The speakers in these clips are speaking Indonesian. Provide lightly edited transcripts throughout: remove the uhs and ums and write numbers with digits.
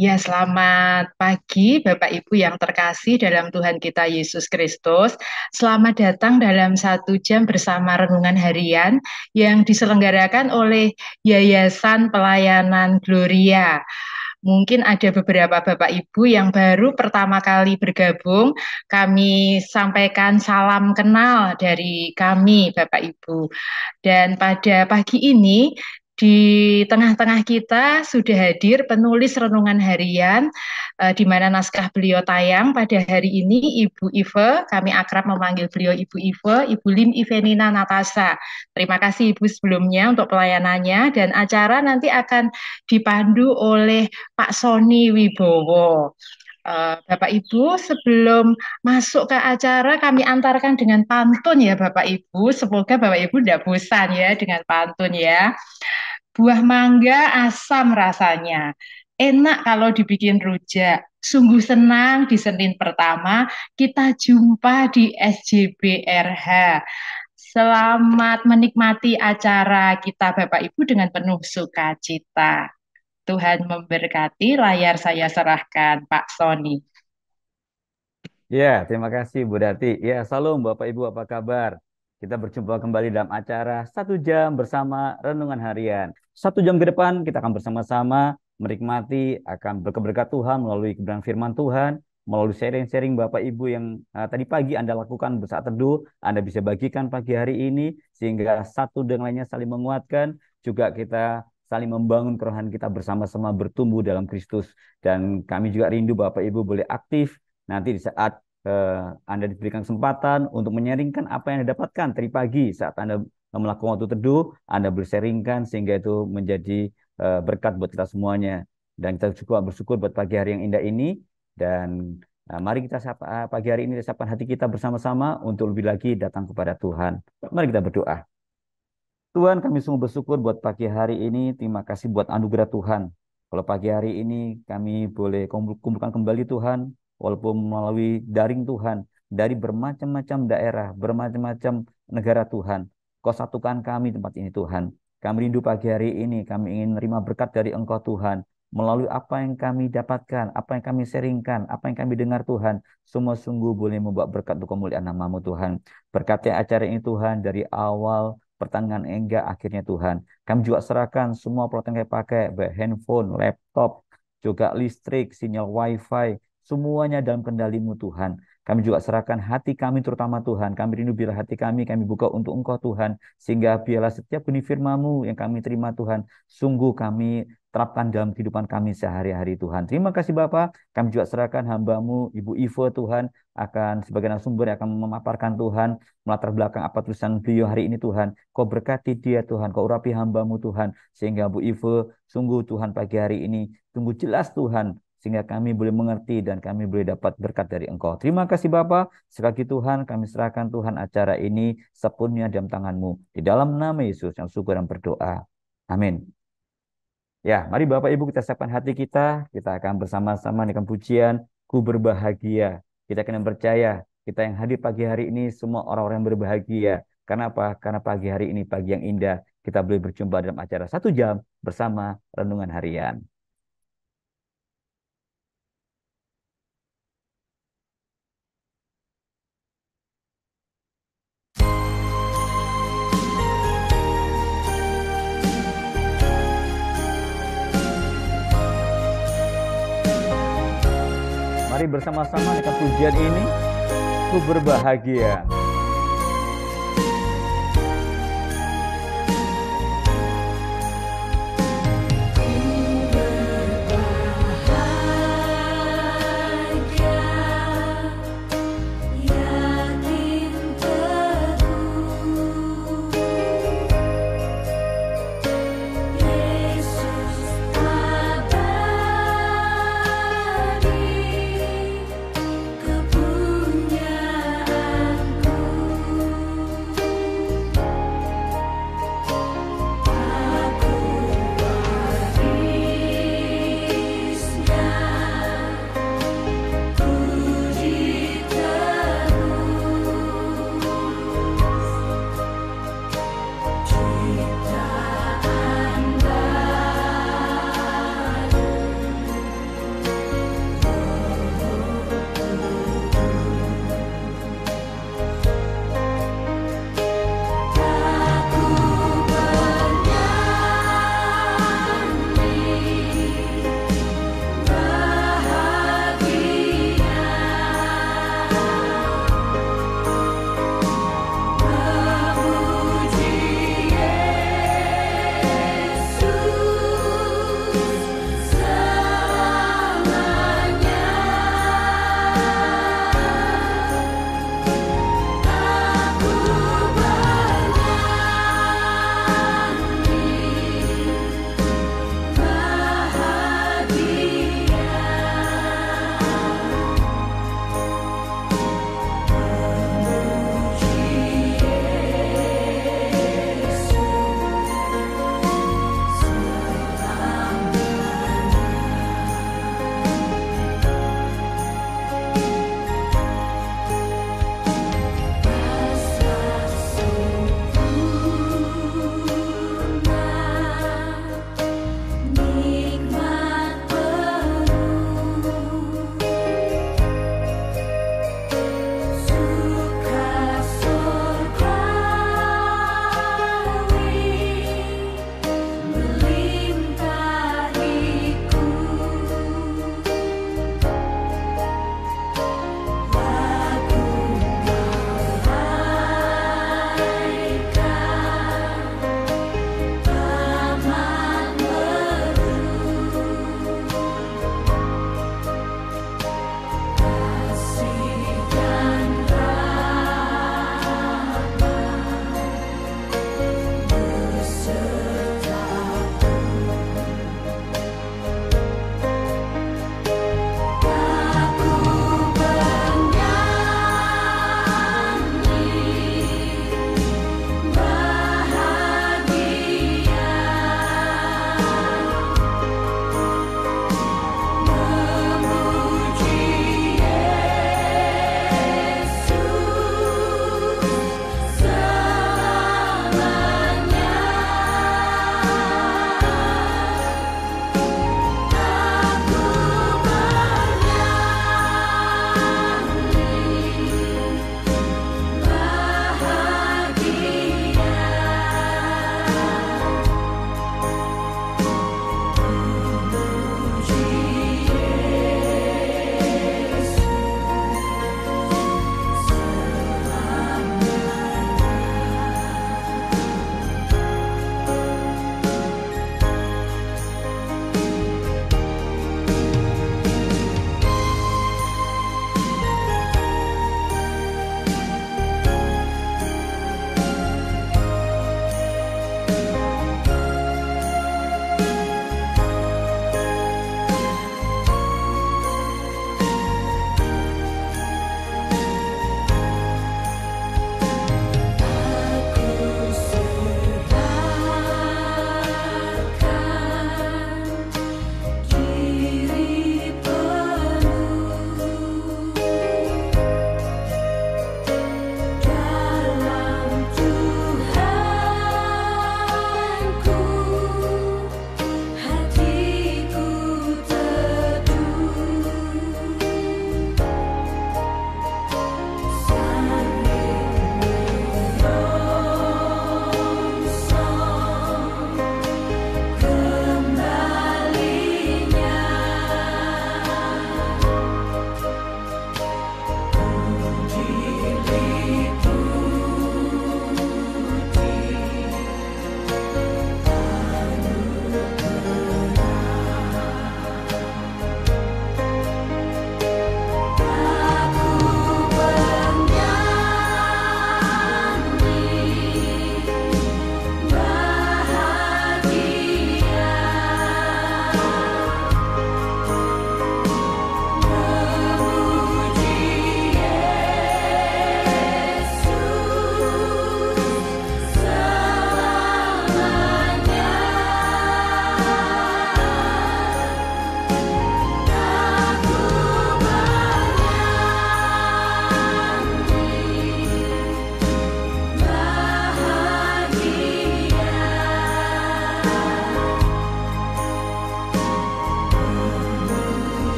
Ya, selamat pagi Bapak Ibu yang terkasih dalam Tuhan kita Yesus Kristus. Selamat datang dalam 1 jam bersama renungan harian yang diselenggarakan oleh Yayasan Pelayanan Gloria. Mungkin ada beberapa Bapak Ibu yang baru pertama kali bergabung. Kami sampaikan salam kenal dari kami Bapak Ibu. Dan pada pagi ini di tengah-tengah kita sudah hadir penulis renungan harian di mana naskah beliau tayang pada hari ini Ibu Ive, kami akrab memanggil beliau Ibu Ive, Ibu Lim Ivenina Natasa. Terima kasih Ibu sebelumnya untuk pelayanannya dan acara nanti akan dipandu oleh Pak Sony Wibowo. Bapak Ibu, sebelum masuk ke acara kami antarkan dengan pantun ya Bapak Ibu. Semoga Bapak Ibu tidak bosan ya dengan pantun ya. Buah mangga asam rasanya. Enak kalau dibikin rujak. Sungguh senang di Senin pertama kita jumpa di SJBRH. Selamat menikmati acara kita Bapak Ibu dengan penuh sukacita. Tuhan memberkati, layar saya serahkan Pak Sony. Ya, terima kasih Bu Dati. Ya, salam Bapak Ibu, apa kabar? Kita berjumpa kembali dalam acara 1 jam bersama Renungan Harian. 1 jam ke depan kita akan bersama-sama menikmati akan berkat Tuhan melalui kebenaran firman Tuhan, melalui sharing-sharing Bapak Ibu yang tadi pagi Anda lakukan saat teduh, Anda bisa bagikan pagi hari ini sehingga satu dengan lainnya saling menguatkan, juga kita saling membangun kerohanian kita bersama-sama bertumbuh dalam Kristus. Dan kami juga rindu Bapak Ibu boleh aktif nanti di saat Anda diberikan kesempatan untuk menyaringkan apa yang Anda dapatkan tadi pagi saat Anda melakukan waktu teduh, Anda bersaringkan sehingga itu menjadi berkat buat kita semuanya. Dan kita juga bersyukur buat pagi hari yang indah ini. Dan mari kita pagi hari ini siapkan hati kita bersama-sama untuk lebih lagi datang kepada Tuhan. Mari kita berdoa. Tuhan, kami sungguh bersyukur buat pagi hari ini. Terima kasih buat anugerah Tuhan. Kalau pagi hari ini kami boleh kumpulkan kembali Tuhan, walaupun melalui daring Tuhan, dari bermacam-macam daerah, bermacam-macam negara Tuhan. Kau satukan kami tempat ini Tuhan. Kami rindu pagi hari ini, kami ingin menerima berkat dari Engkau Tuhan. Melalui apa yang kami dapatkan, apa yang kami sharingkan, apa yang kami dengar Tuhan. Semua sungguh boleh membawa berkat untuk kemuliaan nama-Mu Tuhan. Berkati acara ini Tuhan dari awal pertengahan hingga akhirnya Tuhan. Kami juga serahkan semua peralatan yang kami pakai, baik handphone, laptop, juga listrik, sinyal wifi, semuanya dalam kendali-Mu Tuhan. Kami juga serahkan hati kami terutama Tuhan. Kami rindu biar hati kami buka untuk Engkau Tuhan. Sehingga biarlah setiap benih firman-Mu yang kami terima Tuhan, sungguh kami terapkan dalam kehidupan kami sehari-hari Tuhan. Terima kasih Bapak. Kami juga serahkan hamba-Mu, Ibu Ivo Tuhan, akan sebagai narasumber yang akan memaparkan Tuhan, melatar belakang apa tulisan beliau hari ini Tuhan. Kau berkati dia Tuhan, Kau urapi hamba-Mu Tuhan, sehingga Bu Ivo, sungguh Tuhan pagi hari ini, sungguh jelas Tuhan, sehingga kami boleh mengerti dan kami boleh dapat berkat dari Engkau. Terima kasih Bapa. Sekali lagi Tuhan, kami serahkan Tuhan acara ini sepenuhnya dalam tangan-Mu. Di dalam nama Yesus yang syukur dan berdoa. Amin. Ya, mari Bapak Ibu kita siapkan hati kita akan bersama-sama dengan pujian Ku Berbahagia. Kita akan percaya, kita yang hadir pagi hari ini semua orang-orang yang berbahagia. Karena apa? Karena pagi hari ini pagi yang indah. Kita boleh berjumpa dalam acara 1 jam bersama Renungan Harian. Mari bersama-sama dengan pujian ini, Ku Berbahagia.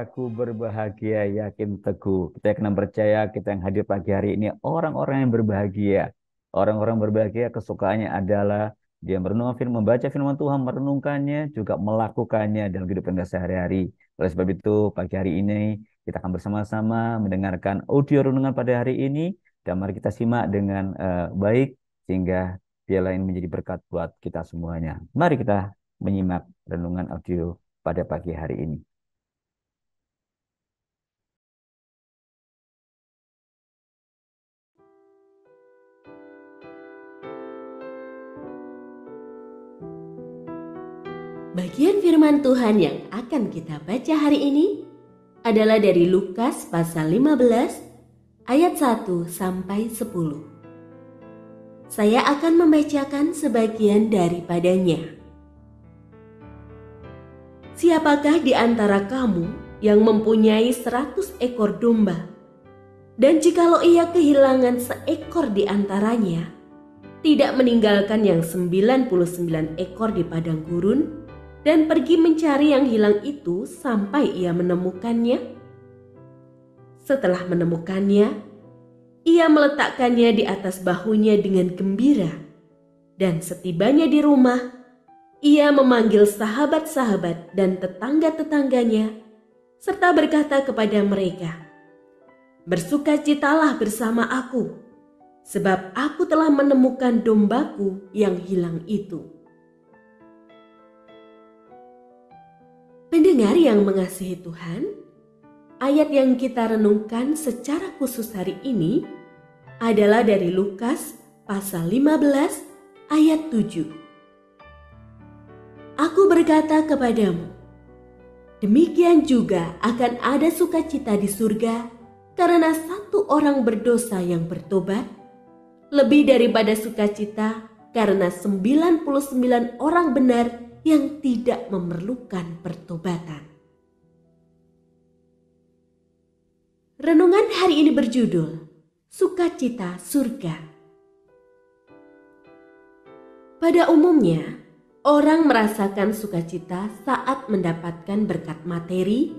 Aku berbahagia, yakin teguh. Kita yang percaya, kita yang hadir pagi hari ini, orang-orang yang berbahagia. Orang-orang berbahagia kesukaannya adalah dia merenung firman, membaca firman Tuhan, merenungkannya, juga melakukannya dalam kehidupan sehari-hari. Oleh sebab itu, pagi hari ini kita akan bersama-sama mendengarkan audio renungan pada hari ini. Dan mari kita simak dengan baik, sehingga dialah yang menjadi berkat buat kita semuanya. Mari kita menyimak renungan audio pada pagi hari ini. Bagian firman Tuhan yang akan kita baca hari ini adalah dari Lukas pasal 15 ayat 1 sampai 10. Saya akan membacakan sebagian daripadanya. Siapakah di antara kamu yang mempunyai 100 ekor domba, dan jikalau ia kehilangan seekor di antaranya, tidak meninggalkan yang 99 ekor di padang gurun, dan pergi mencari yang hilang itu sampai ia menemukannya? Setelah menemukannya, ia meletakkannya di atas bahunya dengan gembira, dan setibanya di rumah, ia memanggil sahabat-sahabat dan tetangga-tetangganya, serta berkata kepada mereka, "Bersukacitalah bersama aku, sebab aku telah menemukan dombaku yang hilang itu." Pendengar yang mengasihi Tuhan, ayat yang kita renungkan secara khusus hari ini adalah dari Lukas pasal 15 ayat 7. Aku berkata kepadamu, demikian juga akan ada sukacita di surga karena satu orang berdosa yang bertobat, lebih daripada sukacita karena 99 orang benar yang tidak memerlukan pertobatan. Renungan hari ini berjudul Sukacita Surga. Pada umumnya, orang merasakan sukacita saat mendapatkan berkat materi,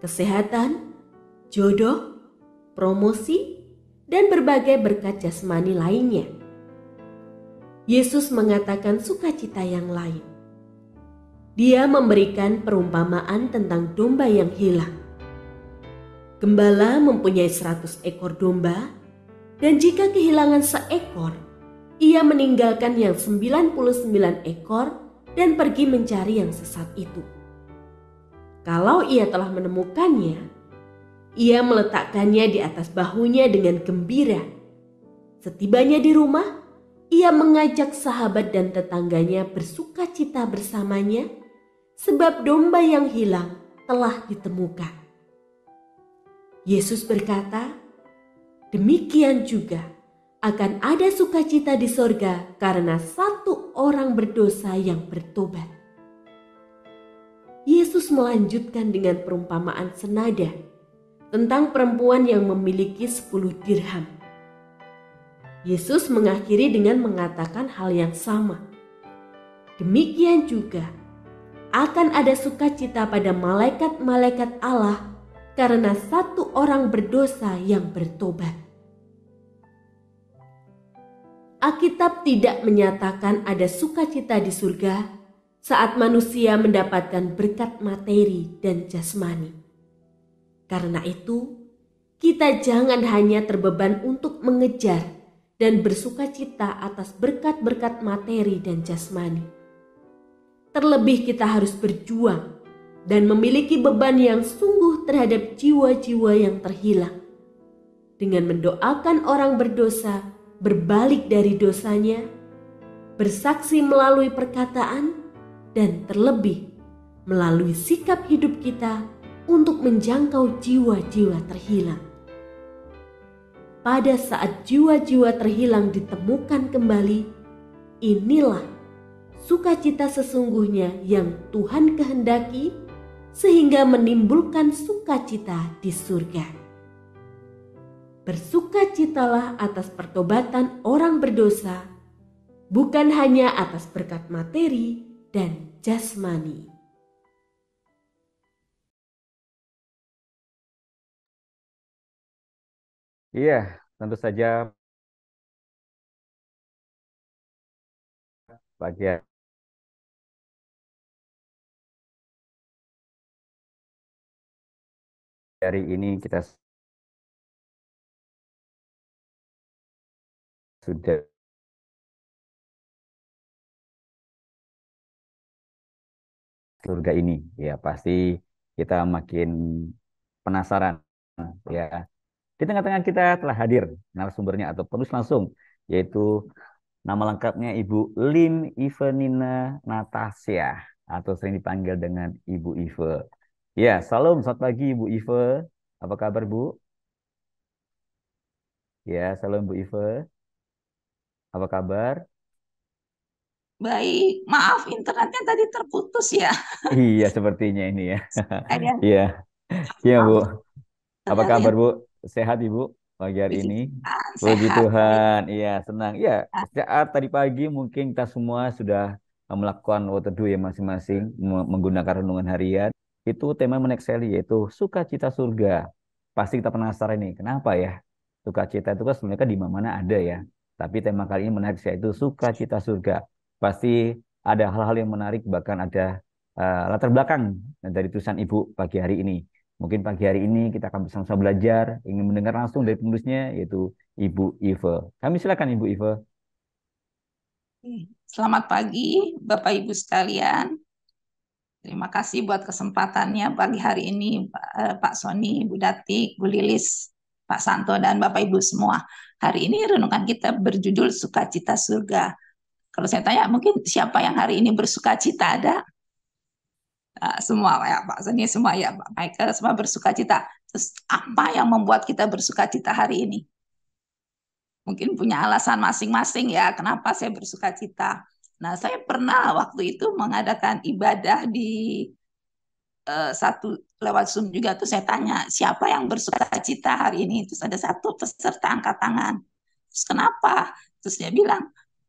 kesehatan, jodoh, promosi, dan berbagai berkat jasmani lainnya. Yesus mengatakan sukacita yang lain. Dia memberikan perumpamaan tentang domba yang hilang. Gembala mempunyai 100 ekor domba, dan jika kehilangan seekor, ia meninggalkan yang 99 ekor dan pergi mencari yang sesat itu. Kalau ia telah menemukannya, ia meletakkannya di atas bahunya dengan gembira. Setibanya di rumah, ia mengajak sahabat dan tetangganya bersukacita bersamanya, sebab domba yang hilang telah ditemukan. Yesus berkata, demikian juga akan ada sukacita di sorga karena satu orang berdosa yang bertobat. Yesus melanjutkan dengan perumpamaan senada tentang perempuan yang memiliki 10 dirham. Yesus mengakhiri dengan mengatakan hal yang sama. Demikian juga akan ada sukacita pada malaikat-malaikat Allah karena satu orang berdosa yang bertobat. Alkitab tidak menyatakan ada sukacita di surga saat manusia mendapatkan berkat materi dan jasmani. Karena itu, kita jangan hanya terbeban untuk mengejar dan bersukacita atas berkat-berkat materi dan jasmani. Terlebih kita harus berjuang dan memiliki beban yang sungguh terhadap jiwa-jiwa yang terhilang. Dengan mendoakan orang berdosa berbalik dari dosanya, bersaksi melalui perkataan, dan terlebih melalui sikap hidup kita untuk menjangkau jiwa-jiwa terhilang. Pada saat jiwa-jiwa terhilang ditemukan kembali, inilah sukacita sesungguhnya yang Tuhan kehendaki sehingga menimbulkan sukacita di surga. Bersukacitalah atas pertobatan orang berdosa, bukan hanya atas berkat materi dan jasmani. Iya, tentu saja pagi hari ini kita sudah surga ini. Ya, pasti kita makin penasaran. Ya, di tengah-tengah kita telah hadir narasumbernya atau penulis langsung, yaitu nama lengkapnya Ibu Lin Ivenina Natasha atau sering dipanggil dengan Ibu Ive. Ya, salam, selamat pagi Ibu Ive. Apa kabar Bu? Ya, salam Bu Ive. Apa kabar? Baik, maaf internetnya tadi terputus ya. Iya, sepertinya ini ya. Saya Iya, iya Bu. maaf, Apa saya kabar lihat Bu? Sehat Ibu pagi hari puji ini? Tuhan, Puji sehat. Baik. Tuhan. Iya, senang. Iya, saat tadi pagi mungkin kita semua sudah melakukan water do ya masing-masing menggunakan renungan harian. Itu tema menarik sekali yaitu sukacita surga. Pasti kita penasaran nih, kenapa ya? Sukacita itu kan sebenarnya kan di mana-mana ada ya. Tapi tema kali ini menarik yaitu sukacita surga. Pasti ada hal-hal yang menarik bahkan ada latar belakang dari tulisan Ibu pagi hari ini. Mungkin pagi hari ini kita akan bersama-sama belajar, ingin mendengar langsung dari penulisnya, yaitu Ibu Ive. Kami silakan Ibu Ive. Selamat pagi, Bapak Ibu sekalian. Terima kasih buat kesempatannya pagi hari ini, Pak Sony, Bu Datik, Bu Lilis, Pak Santo, dan Bapak Ibu semua. Hari ini renungan kita berjudul Sukacita Surga. Kalau saya tanya, mungkin siapa yang hari ini bersukacita? Ada? Semua ya Pak Sony, semua ya Pak Michael, semua bersukacita. Terus apa yang membuat kita bersukacita hari ini? Mungkin punya alasan masing-masing ya kenapa saya bersukacita. Nah, saya pernah waktu itu mengadakan ibadah di satu lewat Zoom juga tuh saya tanya siapa yang bersukacita hari ini. Terus ada satu peserta angkat tangan. Terus kenapa? Terus dia bilang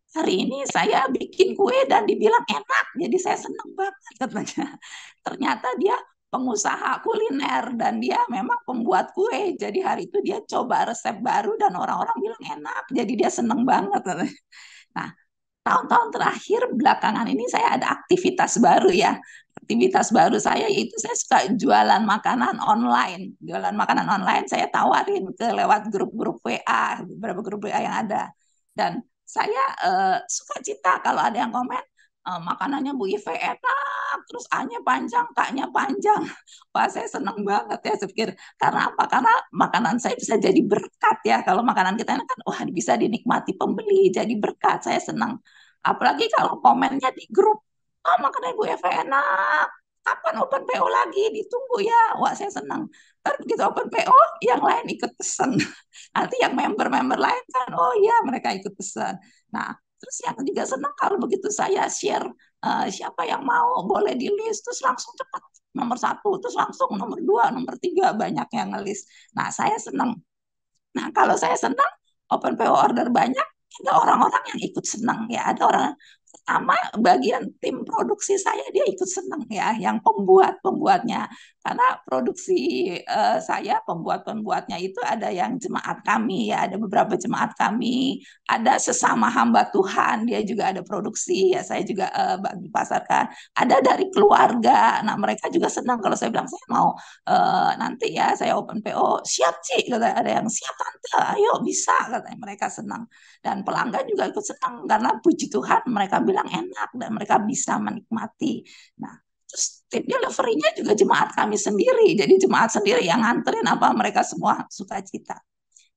hari ini saya bikin kue dan dibilang enak, jadi saya senang banget katanya. Ternyata dia pengusaha kuliner dan dia memang pembuat kue. Jadi hari itu dia coba resep baru dan orang-orang bilang enak, jadi dia senang banget. Nah, tahun-tahun terakhir belakangan ini saya ada aktivitas baru ya. Aktivitas baru saya yaitu saya suka jualan makanan online. Jualan makanan online saya tawarin ke lewat grup-grup WA, beberapa grup WA yang ada. Dan saya suka cita kalau ada yang komen makanannya Bu Ive enak, terus A-nya panjang, K-nya panjang. Wah, saya seneng banget ya, saya pikir. Karena apa? Karena makanan saya bisa jadi berkat ya. Kalau makanan kita enak kan, wah bisa dinikmati pembeli, jadi berkat. Saya senang. Apalagi kalau komennya di grup, oh makanan Bu Ive enak, kapan open PO lagi? Ditunggu ya. Wah, saya senang. Tapi begitu open PO, yang lain ikut pesan. Nanti yang member-member lain kan, oh iya mereka ikut pesan. Nah, terus yang juga senang kalau begitu saya share siapa yang mau boleh di list, terus langsung cepat nomor satu, terus langsung nomor dua, nomor tiga banyak yang ngelis. Nah saya senang. Nah kalau saya senang, open PO order banyak, ada orang-orang yang ikut senang ya. Ada orang pertama bagian tim produksi saya dia ikut senang ya, yang pembuatnya karena produksi saya pembuatnya itu ada yang jemaat kami ya, ada beberapa jemaat kami, ada sesama hamba Tuhan dia juga ada produksi ya, saya juga bagi pasarkan, ada dari keluarga. Nah mereka juga senang kalau saya bilang saya mau nanti ya saya open PO, siap Ci, kata ada yang siap tante, ayo bisa katanya, mereka senang. Dan pelanggan juga ikut senang karena puji Tuhan mereka bilang enak dan mereka bisa menikmati. Nah, terus tim delivery-nya juga jemaat kami sendiri. Jadi jemaat sendiri yang nganterin apa mereka semua sukacita.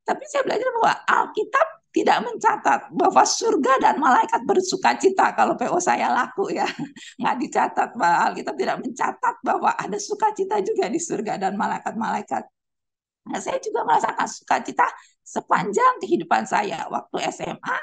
Tapi saya belajar bahwa Alkitab tidak mencatat bahwa surga dan malaikat bersukacita kalau PO saya laku ya. Nggak dicatat, bahwa Alkitab tidak mencatat bahwa ada sukacita juga di surga dan malaikat-malaikat. Nah, saya juga merasakan sukacita sepanjang kehidupan saya. Waktu SMA,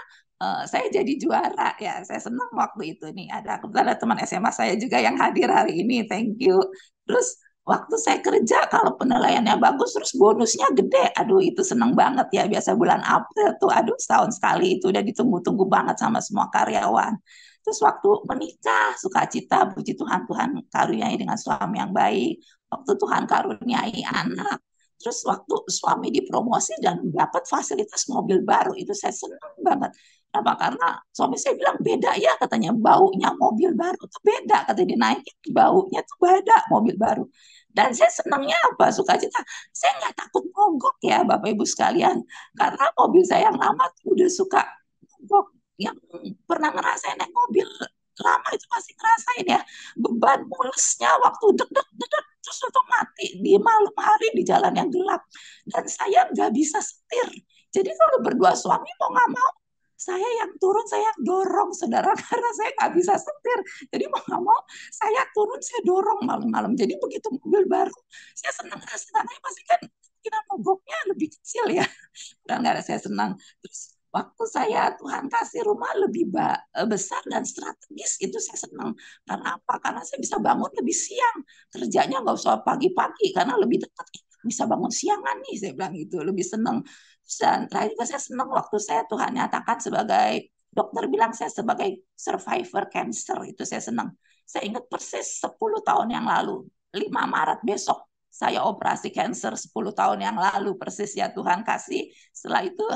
saya jadi juara ya. Saya senang waktu itu nih. Ada kebetulan teman SMA saya juga yang hadir hari ini. Thank you. Terus waktu saya kerja, kalau penilaiannya bagus, terus bonusnya gede. Aduh, itu senang banget ya. Biasa bulan April tuh, aduh setahun sekali itu udah ditunggu-tunggu banget sama semua karyawan. Terus waktu menikah, sukacita, puji Tuhan, Tuhan karuniai dengan suami yang baik. Waktu Tuhan karuniai anak, Terus waktu suami dipromosi dan dapat fasilitas mobil baru, itu saya senang banget. Kenapa? Karena suami saya bilang beda ya, katanya baunya mobil baru tuh beda, katanya dinaikin baunya tuh beda mobil baru. Dan saya senangnya apa? Sukacita. Saya nggak takut mogok ya Bapak Ibu sekalian, karena mobil saya yang lama tuh udah suka mogok. Yang pernah ngerasain naik mobil lama itu masih ngerasain ya beban mulesnya waktu deg terus itu mati di malam hari di jalan yang gelap, dan saya nggak bisa setir. Jadi kalau berdua suami mau nggak mau saya yang turun, saya yang dorong saudara karena saya nggak bisa setir. Jadi mau nggak mau saya turun, saya dorong malam-malam. Jadi begitu mobil baru saya senang, senangnya pasti kan kita mogoknya lebih kecil ya, dan nggak ada saya senang. Terus waktu saya Tuhan kasih rumah lebih besar dan strategis, itu saya senang. Karena apa? Karena saya bisa bangun lebih siang, kerjanya nggak usah pagi-pagi karena lebih dekat, bisa bangun siangan nih, saya bilang gitu, lebih senang. Dan terakhir juga saya senang waktu saya Tuhan nyatakan sebagai dokter bilang saya sebagai survivor cancer, itu saya senang. Saya ingat persis 10 tahun yang lalu, 5 Maret besok saya operasi cancer 10 tahun yang lalu persis ya Tuhan kasih. Setelah itu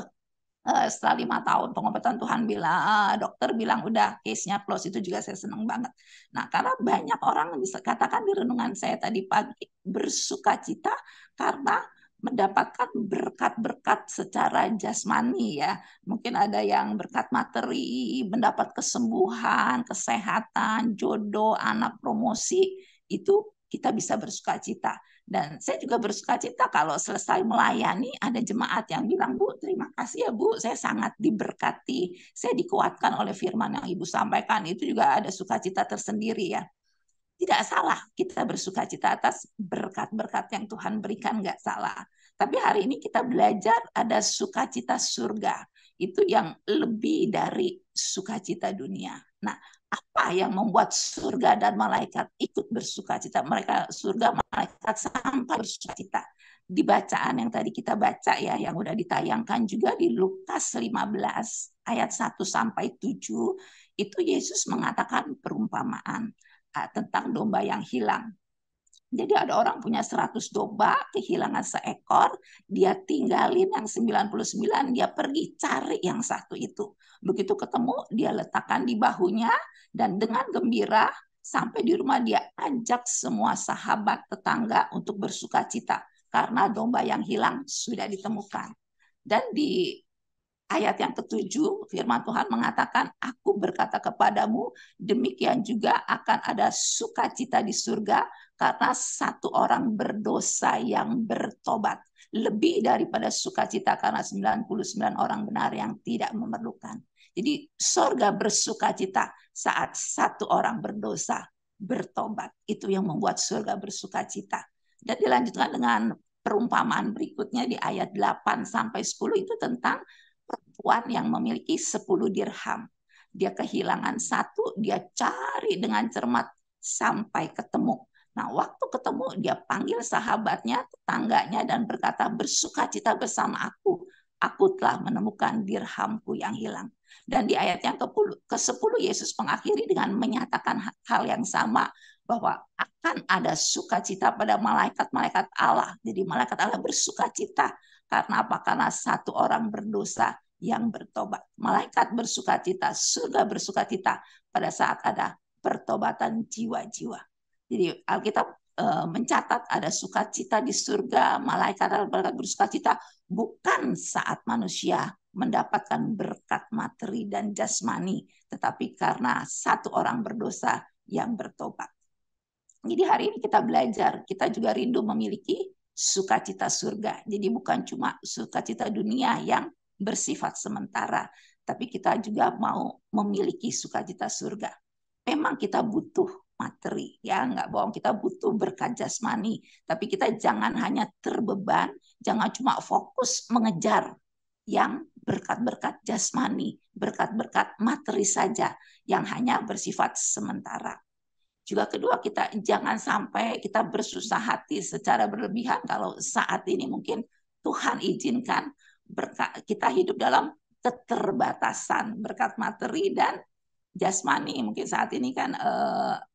setelah 5 tahun pengobatan Tuhan bilang, dokter bilang udah case-nya close, itu juga saya senang banget. Nah, karena banyak orang bisa katakan di renungan saya tadi pagi bersuka cita karena mendapatkan berkat-berkat secara jasmani ya. Mungkin ada yang berkat materi, mendapat kesembuhan, kesehatan, jodoh, anak, promosi, itu kita bisa bersuka cita. Dan saya juga bersuka cita kalau selesai melayani ada jemaat yang bilang, Bu, terima kasih ya Bu, saya sangat diberkati, saya dikuatkan oleh firman yang Ibu sampaikan. Itu juga ada sukacita tersendiri ya. Tidak salah kita bersuka cita atas berkat-berkat yang Tuhan berikan, nggak salah. Tapi hari ini kita belajar ada sukacita surga. Itu yang lebih dari sukacita dunia. Nah, apa yang membuat surga dan malaikat ikut bersukacita? Mereka surga, malaikat sampai bersukacita. Di bacaan yang tadi kita baca ya, yang udah ditayangkan juga di Lukas 15 ayat 1 sampai 7, itu Yesus mengatakan perumpamaan tentang domba yang hilang. Jadi ada orang punya 100 domba, kehilangan seekor, dia tinggalin yang 99, dia pergi cari yang satu itu. Begitu ketemu, dia letakkan di bahunya, dan dengan gembira sampai di rumah dia ajak semua sahabat tetangga untuk bersuka cita karena domba yang hilang sudah ditemukan. Dan di ayat yang ketujuh, firman Tuhan mengatakan, aku berkata kepadamu, demikian juga akan ada sukacita di surga karena satu orang berdosa yang bertobat. Lebih daripada sukacita karena 99 orang benar yang tidak memerlukan. Jadi surga bersukacita saat satu orang berdosa bertobat. Itu yang membuat surga bersukacita. Dan dilanjutkan dengan perumpamaan berikutnya di ayat 8 sampai 10, itu tentang perempuan yang memiliki 10 dirham. Dia kehilangan satu, dia cari dengan cermat sampai ketemu. Nah, waktu ketemu dia panggil sahabatnya, tetangganya, dan berkata, bersukacita bersama aku. Aku telah menemukan dirhamku yang hilang. Dan di ayat yang ke-10 Yesus mengakhiri dengan menyatakan hal yang sama, bahwa akan ada sukacita pada malaikat-malaikat Allah. Jadi malaikat Allah bersukacita. Karena apa? Karena satu orang berdosa yang bertobat. Malaikat bersukacita, surga bersukacita pada saat ada pertobatan jiwa-jiwa. Jadi Alkitab mencatat ada sukacita di surga, malaikat bersukacita bukan saat manusia mendapatkan berkat materi dan jasmani, tetapi karena satu orang berdosa yang bertobat. Jadi hari ini kita belajar, kita juga rindu memiliki sukacita surga. Jadi bukan cuma sukacita dunia yang bersifat sementara, tapi kita juga mau memiliki sukacita surga. Memang kita butuh materi, ya nggak bohong, kita butuh berkat jasmani, tapi kita jangan hanya terbeban, jangan cuma fokus mengejar yang berkat-berkat jasmani, berkat-berkat materi saja yang hanya bersifat sementara. Juga kedua, kita jangan sampai kita bersusah hati secara berlebihan kalau saat ini mungkin Tuhan izinkan kita hidup dalam keterbatasan berkat materi dan jasmani. Mungkin saat ini kan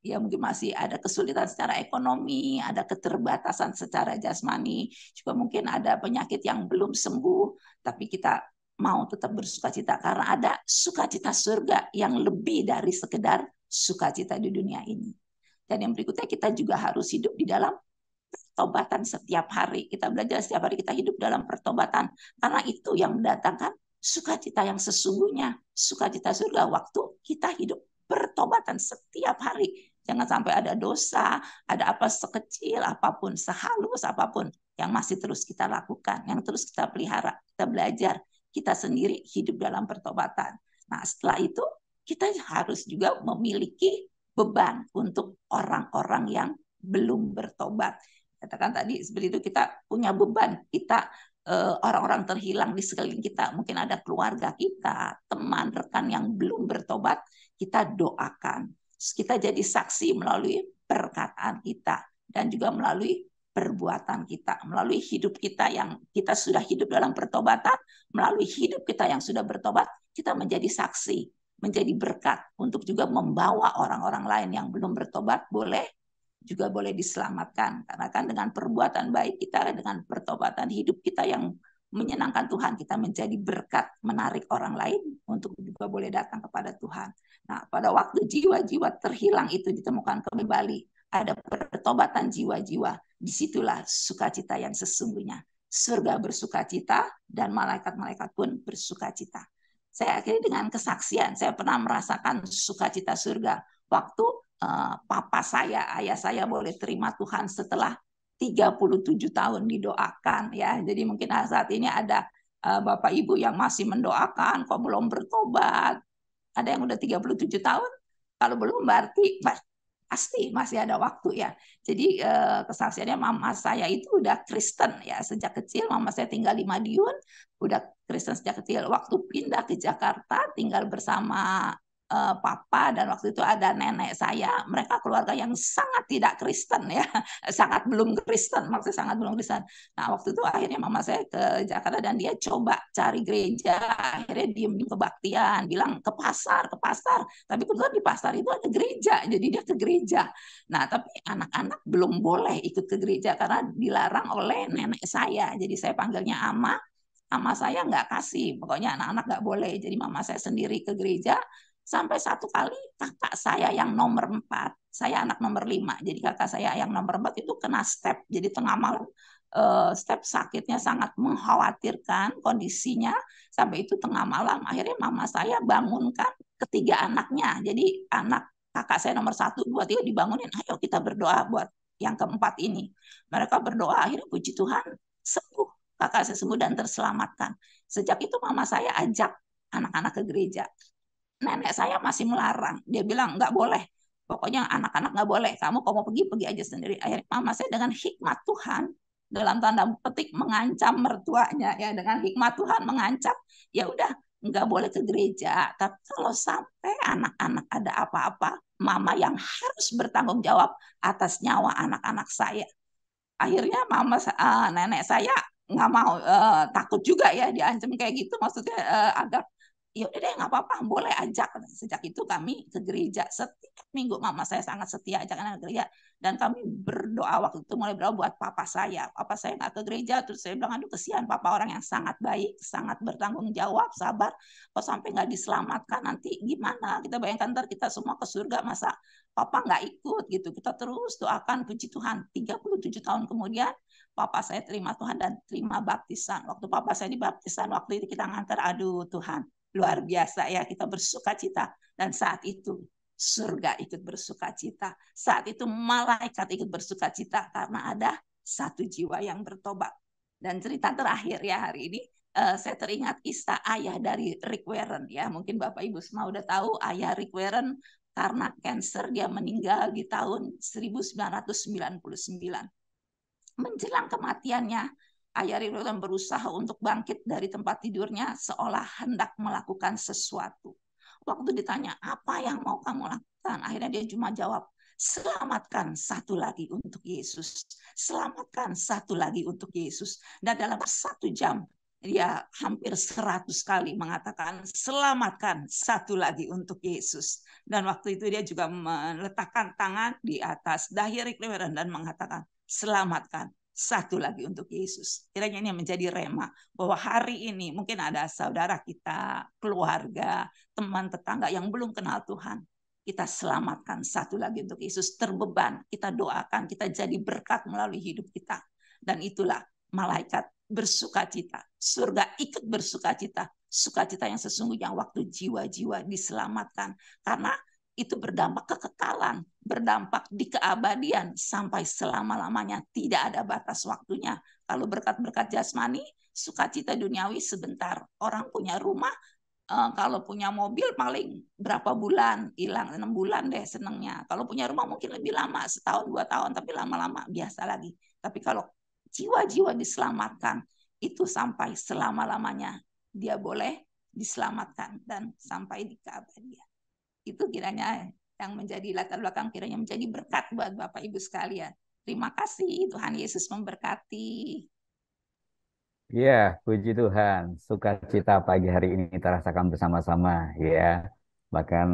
ya mungkin masih ada kesulitan secara ekonomi, ada keterbatasan secara jasmani, juga mungkin ada penyakit yang belum sembuh, tapi kita mau tetap bersukacita karena ada sukacita surga yang lebih dari sekedar sukacita di dunia ini. Dan yang berikutnya, kita juga harus hidup di dalam pertobatan setiap hari. Kita belajar setiap hari kita hidup dalam pertobatan, karena itu yang mendatangkan sukacita yang sesungguhnya, sukacita surga waktu kita hidup pertobatan setiap hari. Jangan sampai ada dosa, ada apa sekecil apapun, sehalus apapun yang masih terus kita lakukan, yang terus kita pelihara, kita belajar, kita sendiri hidup dalam pertobatan. Nah, setelah itu kita harus juga memiliki beban untuk orang-orang yang belum bertobat. Katakan tadi seperti itu, kita punya beban, kita orang-orang terhilang di sekeliling kita, mungkin ada keluarga kita, teman, rekan yang belum bertobat, kita doakan. Kita jadi saksi melalui perkataan kita dan juga melalui perbuatan kita, melalui hidup kita yang kita sudah hidup dalam pertobatan, melalui hidup kita yang sudah bertobat, kita menjadi saksi, menjadi berkat untuk juga membawa orang-orang lain yang belum bertobat boleh diselamatkan. Karena kan dengan perbuatan baik kita, dengan pertobatan hidup kita yang menyenangkan Tuhan, kita menjadi berkat, menarik orang lain untuk juga boleh datang kepada Tuhan. Nah, pada waktu jiwa-jiwa terhilang itu ditemukan kembali, ada pertobatan jiwa-jiwa, disitulah sukacita yang sesungguhnya. Surga bersukacita dan malaikat-malaikat pun bersukacita. Saya akhiri dengan kesaksian. Saya pernah merasakan sukacita surga waktu papa saya, ayah saya boleh terima Tuhan setelah 37 tahun didoakan ya. Jadi mungkin saat ini ada Bapak Ibu yang masih mendoakan kok belum bertobat. Ada yang udah 37 tahun. Kalau belum berarti pasti masih ada waktu ya. Jadi kesaksiannya mama saya itu udah Kristen ya sejak kecil. Mama saya tinggal di Madiun, udah Kristen sejak kecil. Waktu pindah ke Jakarta tinggal bersama papa, dan waktu itu ada nenek saya, mereka keluarga yang sangat tidak Kristen ya, sangat belum Kristen, maksudnya sangat belum Kristen. Nah waktu itu akhirnya mama saya ke Jakarta dan dia coba cari gereja, akhirnya diem kebaktian, bilang ke pasar, tapi kebetulan di pasar itu ada gereja, jadi dia ke gereja. Nah tapi anak-anak belum boleh ikut ke gereja karena dilarang oleh nenek saya, jadi saya panggilnya Ama. Ama saya nggak kasih, pokoknya anak-anak nggak boleh. Jadi mama saya sendiri ke gereja. Sampai satu kali kakak saya yang nomor 4, saya anak nomor 5, jadi kakak saya yang nomor 4 itu kena step, jadi tengah malam step, sakitnya sangat mengkhawatirkan kondisinya, sampai itu tengah malam akhirnya mama saya bangunkan ketiga anaknya, jadi anak kakak saya nomor 1, 2, 3 dibangunin, ayo kita berdoa buat yang keempat ini. Mereka berdoa, akhirnya puji Tuhan sembuh, kakak saya sembuh dan terselamatkan. Sejak itu mama saya ajak anak-anak ke gereja. Nenek saya masih melarang. Dia bilang nggak boleh. Pokoknya anak-anak nggak boleh. Kamu kalau mau pergi aja sendiri. Akhirnya mama saya dengan hikmat Tuhan, dalam tanda petik mengancam mertuanya ya, dengan hikmat Tuhan mengancam, ya udah nggak boleh ke gereja. Tapi kalau sampai anak-anak ada apa-apa, mama yang harus bertanggung jawab atas nyawa anak-anak saya. Akhirnya nenek saya nggak mau, takut juga ya diancam kayak gitu, maksudnya agak ya udah deh nggak apa-apa, boleh ajak. Sejak itu kami ke gereja setiap minggu, mama saya sangat setia ajak anak gereja, dan kami berdoa waktu itu, mulai berdoa buat papa saya nggak ke gereja, terus saya bilang aduh kesian papa, orang yang sangat baik, sangat bertanggung jawab, sabar, kok sampai nggak diselamatkan, nanti gimana, kita bayangkan ntar kita semua ke surga, masa papa nggak ikut gitu. Kita terus doakan, puji Tuhan 37 tahun kemudian papa saya terima Tuhan dan terima baptisan. Waktu papa saya dibaptisan, waktu itu kita ngantar, aduh Tuhan luar biasa ya, kita bersuka cita. Dan saat itu surga ikut bersuka cita. Saat itu malaikat ikut bersuka cita karena ada satu jiwa yang bertobat. Dan cerita terakhir ya hari ini, saya teringat kisah ayah dari Rick Warren ya. Mungkin Bapak Ibu semua udah tahu ayah Rick Warren karena kanker dia meninggal di tahun 1999. Menjelang kematiannya, ayah Rick Warren berusaha untuk bangkit dari tempat tidurnya seolah hendak melakukan sesuatu. Waktu ditanya, apa yang mau kamu lakukan? Akhirnya dia cuma jawab, selamatkan satu lagi untuk Yesus. Selamatkan satu lagi untuk Yesus. Dan dalam 1 jam, ya hampir 100 kali mengatakan selamatkan satu lagi untuk Yesus. Dan waktu itu dia juga meletakkan tangan di atas dahi Rick Leweren dan mengatakan selamatkan satu lagi untuk Yesus. Kiranya ini menjadi rema bahwa hari ini mungkin ada saudara kita, keluarga, teman tetangga yang belum kenal Tuhan. Kita selamatkan satu lagi untuk Yesus. Terbeban, kita doakan, kita jadi berkat melalui hidup kita. Dan itulah malaikat bersukacita, surga ikut bersukacita, sukacita yang sesungguhnya waktu jiwa-jiwa diselamatkan, karena itu berdampak kekekalan, berdampak di keabadian sampai selama-lamanya, tidak ada batas waktunya. Kalau berkat-berkat jasmani, sukacita duniawi sebentar. Orang punya rumah, kalau punya mobil paling berapa bulan hilang, 6 bulan deh senengnya. Kalau punya rumah mungkin lebih lama, setahun 2 tahun, tapi lama-lama biasa lagi. Tapi kalau jiwa-jiwa diselamatkan, itu sampai selama-lamanya dia boleh diselamatkan dan sampai di keabadian. Itu kiranya yang menjadi latar belakang, kiranya menjadi berkat buat Bapak Ibu sekalian. Terima kasih, Tuhan Yesus memberkati. Ya, puji Tuhan. Sukacita pagi hari ini kita rasakan bersama-sama, ya. Bahkan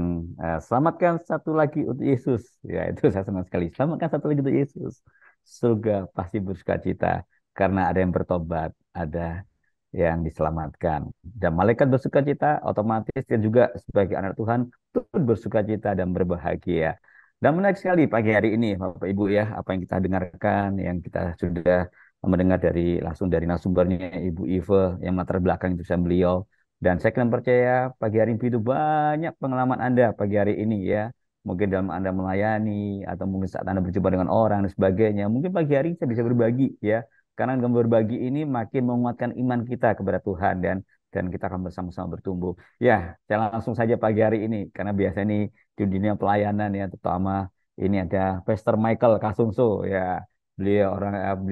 selamatkan satu lagi untuk Yesus. Ya, itu saya senang sekali. Selamatkan satu lagi untuk Yesus. Surga pasti bersukacita karena ada yang bertobat, ada yang diselamatkan. Dan malaikat bersukacita, otomatis dia juga sebagai anak Tuhan turut bersukacita dan berbahagia. Dan menarik sekali pagi hari ini, Bapak Ibu ya, apa yang kita dengarkan, yang kita sudah mendengar langsung dari narasumbernya Ibu Ive yang latar belakang itu beliau. Dan saya kira percaya pagi hari ini itu banyak pengalaman Anda pagi hari ini ya. Mungkin dalam Anda melayani atau mungkin saat Anda berjumpa dengan orang dan sebagainya. Mungkin pagi hari ini saya bisa berbagi ya. Karena dengan berbagi ini makin menguatkan iman kita kepada Tuhan dan kita akan bersama-sama bertumbuh. Ya, saya langsung saja pagi hari ini karena biasanya ini di dunia pelayanan ya, terutama ini ada Pastor Michael Kasungso ya. Beliau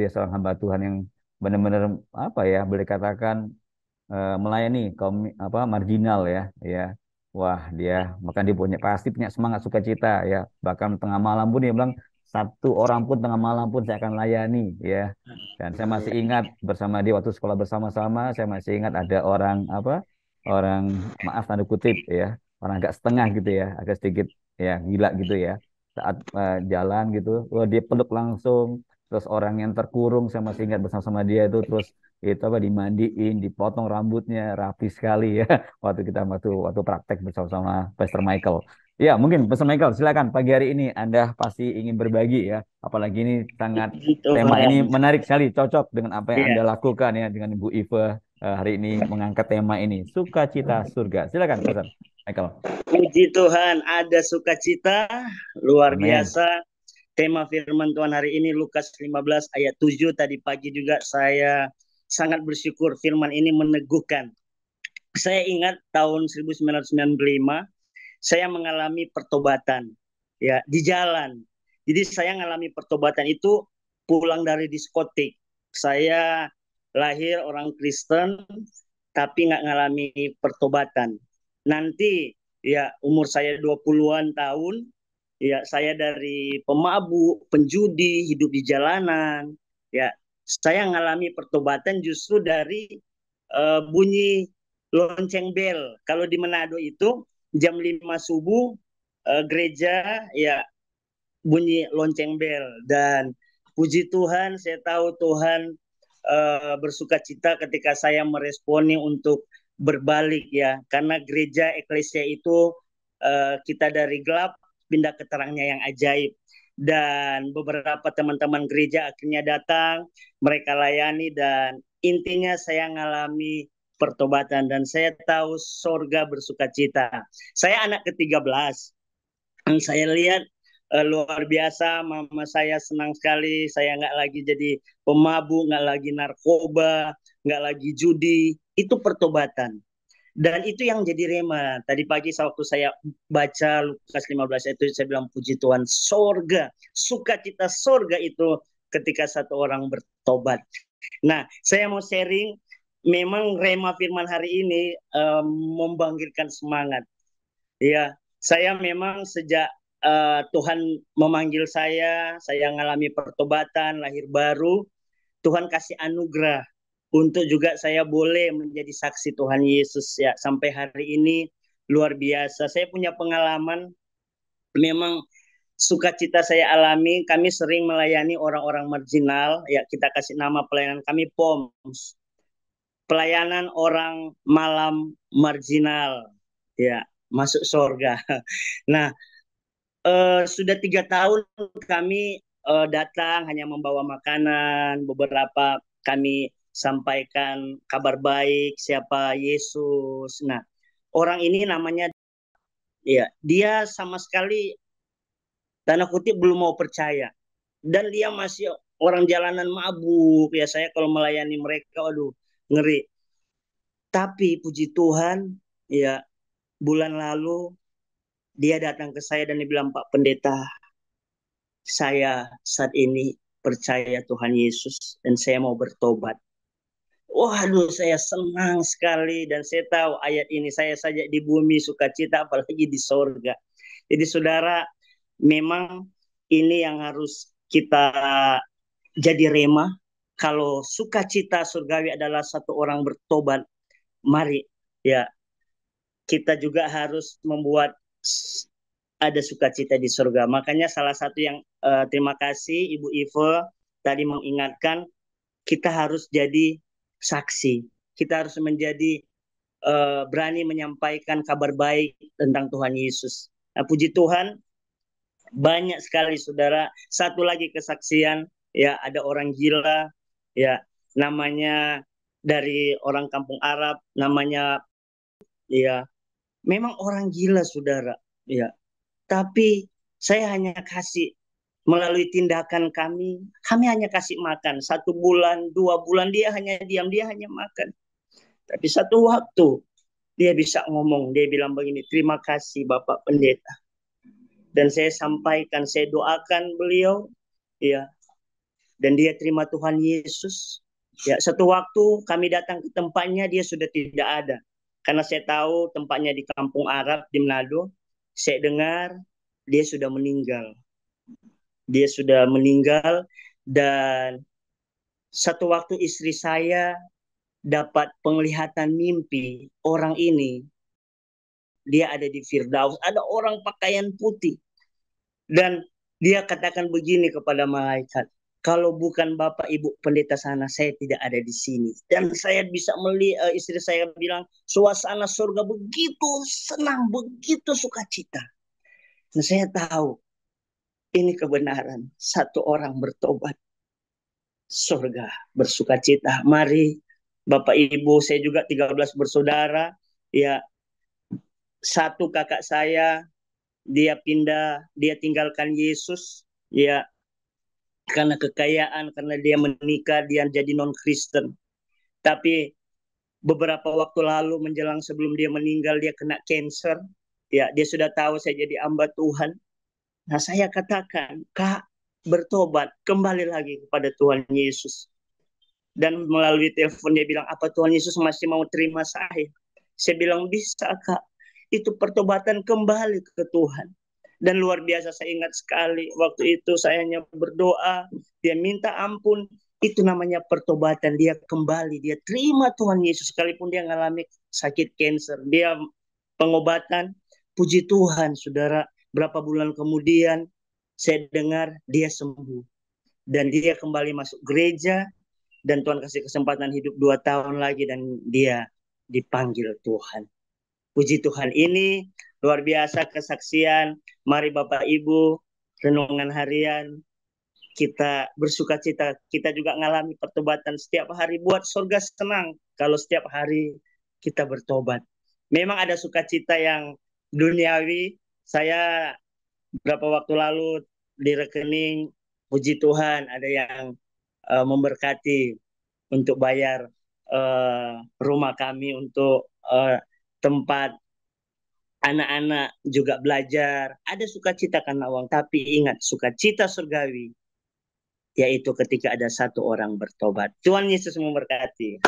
seorang hamba Tuhan yang benar-benar apa ya, boleh katakan melayani kaum apa marginal ya, ya. Wah, bahkan dia pasti punya semangat sukacita ya. Bahkan tengah malam pun dia bilang satu orang pun tengah malam pun saya akan layani ya. Dan saya masih ingat bersama dia waktu sekolah bersama-sama, saya masih ingat ada orang maaf tanda kutip ya, orang agak setengah gitu ya, agak sedikit ya gila gitu ya. Saat jalan gitu, wah dia peluk langsung. Terus orang yang terkurung saya masih ingat bersama-sama dia itu terus itu dimandiin, dipotong rambutnya rapi sekali ya waktu praktek bersama-sama Pastor Michael. Ya, mungkin Pastor Michael silakan pagi hari ini Anda pasti ingin berbagi ya. Apalagi ini sangat tema ini menarik sekali, cocok dengan apa yang Anda lakukan ya dengan Ibu Ive hari ini mengangkat tema ini, sukacita surga. Silakan Pastor Michael. Puji Tuhan, ada sukacita luar Amen. biasa. Tema firman Tuhan hari ini Lukas 15 ayat 7. Tadi pagi juga saya sangat bersyukur firman ini meneguhkan. Saya ingat tahun 1995 saya mengalami pertobatan ya di jalan. Jadi saya mengalami pertobatan itu pulang dari diskotik. Saya lahir orang Kristen tapi nggak ngalami pertobatan. Nanti ya umur saya 20-an tahun, ya saya dari pemabuk, penjudi, hidup di jalanan. Ya, saya mengalami pertobatan justru dari bunyi lonceng bel. Kalau di Manado itu jam 5 subuh gereja ya bunyi lonceng bel, dan puji Tuhan saya tahu Tuhan bersukacita ketika saya meresponi untuk berbalik ya, karena gereja eklesia itu kita dari gelap pindah ke terangnya yang ajaib. Dan beberapa teman-teman gereja akhirnya datang, mereka layani, dan intinya saya mengalami pertobatan dan saya tahu sorga bersukacita. Saya anak ke-13. Saya lihat luar biasa, mama saya senang sekali, saya nggak lagi jadi pemabuk, nggak lagi narkoba, nggak lagi judi, itu pertobatan. Dan itu yang jadi rema. Tadi pagi waktu saya baca Lukas 15 itu saya bilang puji Tuhan, sorga, sukacita sorga itu ketika satu orang bertobat. Nah, saya mau sharing, memang rema firman hari ini membangkitkan semangat. Ya, saya memang sejak Tuhan memanggil saya ngalami pertobatan, lahir baru, Tuhan kasih anugerah. untuk juga saya boleh menjadi saksi Tuhan Yesus ya sampai hari ini luar biasa. Saya punya pengalaman memang sukacita saya alami. Kami sering melayani orang-orang marginal ya, kita kasih nama pelayanan kami POMS. Pelayanan orang malam marginal ya, masuk surga. Nah, sudah 3 tahun kami datang hanya membawa makanan, beberapa kami sampaikan kabar baik siapa Yesus. Nah, orang ini namanya ya, dia sama sekali tanda kutip belum mau percaya dan dia masih orang jalanan mabuk ya. Saya kalau melayani mereka, aduh ngeri. Tapi puji Tuhan ya, bulan lalu dia datang ke saya dan dia bilang, Pak Pendeta, saya saat ini percaya Tuhan Yesus dan saya mau bertobat. Waduh, saya senang sekali dan saya tahu ayat ini, saya saja di bumi sukacita apalagi di sorga. Jadi saudara, memang ini yang harus kita jadi rema. Kalau sukacita surgawi adalah satu orang bertobat, mari ya kita juga harus membuat ada sukacita di surga. Makanya salah satu yang terima kasih Ibu Ive tadi mengingatkan, kita harus jadi saksi. Kita harus menjadi berani menyampaikan kabar baik tentang Tuhan Yesus. Nah, puji Tuhan, banyak sekali saudara. Satu lagi kesaksian, ya ada orang gila, ya namanya dari orang kampung Arab, namanya ya memang orang gila saudara, ya. Tapi saya hanya kasih melalui tindakan kami hanya kasih makan 1 bulan, 2 bulan dia hanya diam, dia hanya makan. Tapi satu waktu dia bisa ngomong, dia bilang begini, terima kasih Bapak Pendeta. Dan saya sampaikan, saya doakan beliau, ya, dan dia terima Tuhan Yesus. Ya, satu waktu kami datang ke tempatnya, dia sudah tidak ada. Karena saya tahu tempatnya di kampung Arab di Manado. Saya dengar dia sudah meninggal. Dia sudah meninggal dan satu waktu istri saya dapat penglihatan mimpi orang ini. Dia ada di Firdaus, ada orang pakaian putih. Dan dia katakan begini kepada malaikat, kalau bukan Bapak Ibu Pendeta sana, saya tidak ada di sini. Dan saya bisa melihat, istri saya bilang, suasana surga begitu senang, begitu sukacita. Dan saya tahu, ini kebenaran. Satu orang bertobat, surga bersukacita. Mari Bapak Ibu, saya juga 13 bersaudara. Ya, satu kakak saya, dia pindah, dia tinggalkan Yesus. Ya, karena kekayaan, karena dia menikah, dia jadi non-Kristen. Tapi beberapa waktu lalu menjelang sebelum dia meninggal, dia kena cancer. Ya, dia sudah tahu saya jadi hamba Tuhan. Nah, saya katakan, Kak, bertobat, kembali lagi kepada Tuhan Yesus. Dan melalui telepon dia bilang, apa Tuhan Yesus masih mau terima saya? Saya bilang, bisa Kak. Itu pertobatan kembali ke Tuhan. Dan luar biasa, saya ingat sekali waktu itu saya hanya berdoa, dia minta ampun, itu namanya pertobatan. Dia kembali, dia terima Tuhan Yesus sekalipun dia mengalami sakit kanker. Dia pengobatan, puji Tuhan saudara, berapa bulan kemudian saya dengar dia sembuh. Dan dia kembali masuk gereja, dan Tuhan kasih kesempatan hidup 2 tahun lagi dan dia dipanggil Tuhan. Puji Tuhan, ini luar biasa kesaksian. Mari Bapak Ibu, renungan harian, kita bersukacita. Kita juga mengalami pertobatan setiap hari. Buat surga senang kalau setiap hari kita bertobat. Memang ada sukacita yang duniawi. Saya beberapa waktu lalu di rekening, puji Tuhan ada yang memberkati untuk bayar rumah kami, untuk tempat anak-anak juga belajar. Ada sukacita karena uang, tapi ingat, sukacita surgawi yaitu ketika ada satu orang bertobat. Tuhan Yesus memberkati.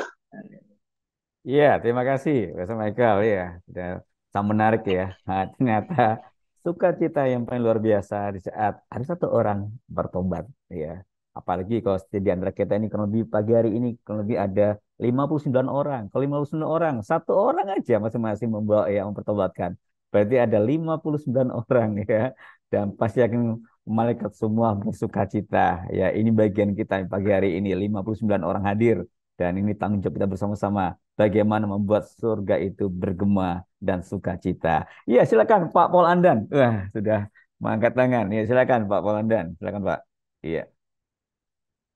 Iya, terima kasih, Pastor Michael. Ya, sudah sangat menarik ya. Nah, ternyata sukacita yang paling luar biasa di saat ada satu orang bertobat. Ya, apalagi kalau di antara kita ini, kalau lebih pagi hari ini, kalau lebih ada 59 orang. Kalau 59 orang, satu orang aja masing-masing membawa ya mempertobatkan. Berarti ada 59 orang ya. Dan pasti akan malaikat semua bersuka cita. Ya, ini bagian kita pagi hari ini 59 orang hadir dan ini tanggung jawab kita bersama-sama bagaimana membuat surga itu bergema dan sukacita. Iya, silakan Pak Paul Andan. Wah, sudah mengangkat tangan. Ya, silakan Pak Paul Andan. Silakan Pak. Iya,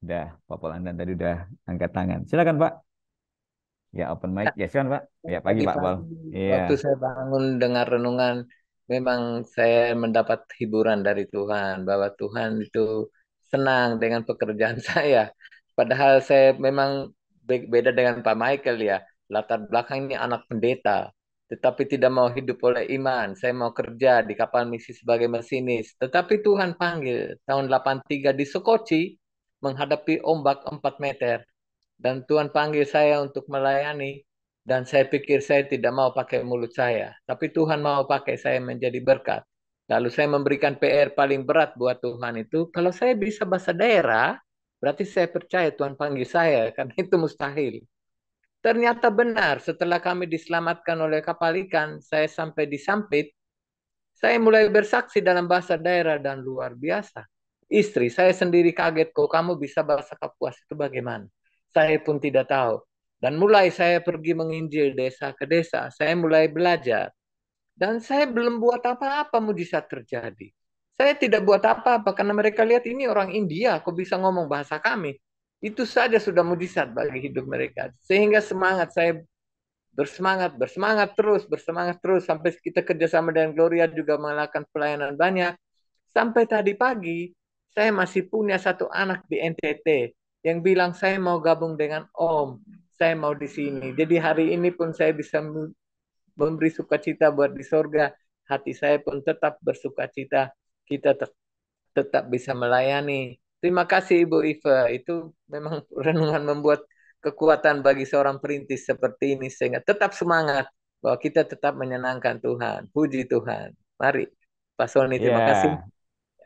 udah Pak Paul Andan tadi udah angkat tangan. Silakan Pak. Ya, open mic. Ya, silakan Pak. Ya, pagi Pak Paul. Pagi-pagi Iya. waktu saya bangun dengar renungan, memang saya mendapat hiburan dari Tuhan bahwa Tuhan itu senang dengan pekerjaan saya. Padahal saya memang beda dengan Pak Michael ya. Latar belakang ini anak pendeta, tetapi tidak mau hidup oleh iman. Saya mau kerja di kapal misi sebagai masinis. Tetapi Tuhan panggil tahun 83 di Sokoci menghadapi ombak 4 meter. Dan Tuhan panggil saya untuk melayani. Dan saya pikir saya tidak mau pakai mulut saya. Tapi Tuhan mau pakai saya menjadi berkat. Lalu saya memberikan PR paling berat buat Tuhan itu. Kalau saya bisa bahasa daerah, berarti saya percaya Tuhan panggil saya. Karena itu mustahil. Ternyata benar, setelah kami diselamatkan oleh kapal ikan, saya sampai di Sampit, saya mulai bersaksi dalam bahasa daerah dan luar biasa. Istri saya sendiri kaget, kok kamu bisa bahasa Kapuas itu bagaimana? Saya pun tidak tahu. Dan mulai saya pergi menginjil desa ke desa, saya mulai belajar. Dan saya belum buat apa-apa mujizat terjadi. Saya tidak buat apa-apa karena mereka lihat ini orang India, kok bisa ngomong bahasa kami. Itu saja sudah mujizat bagi hidup mereka. Sehingga semangat saya bersemangat terus sampai kita kerjasama dengan Gloria juga melakukan pelayanan banyak. Sampai tadi pagi saya masih punya satu anak di NTT yang bilang saya mau gabung dengan Om, saya mau di sini. Jadi hari ini pun saya bisa memberi sukacita buat di sorga. Hati saya pun tetap bersukacita. Kita tetap bisa melayani. Terima kasih Ibu Iva. Itu memang renungan membuat kekuatan bagi seorang perintis seperti ini sehingga tetap semangat bahwa kita tetap menyenangkan Tuhan. Puji Tuhan. Mari, Pak Sony, Iya. terima kasih.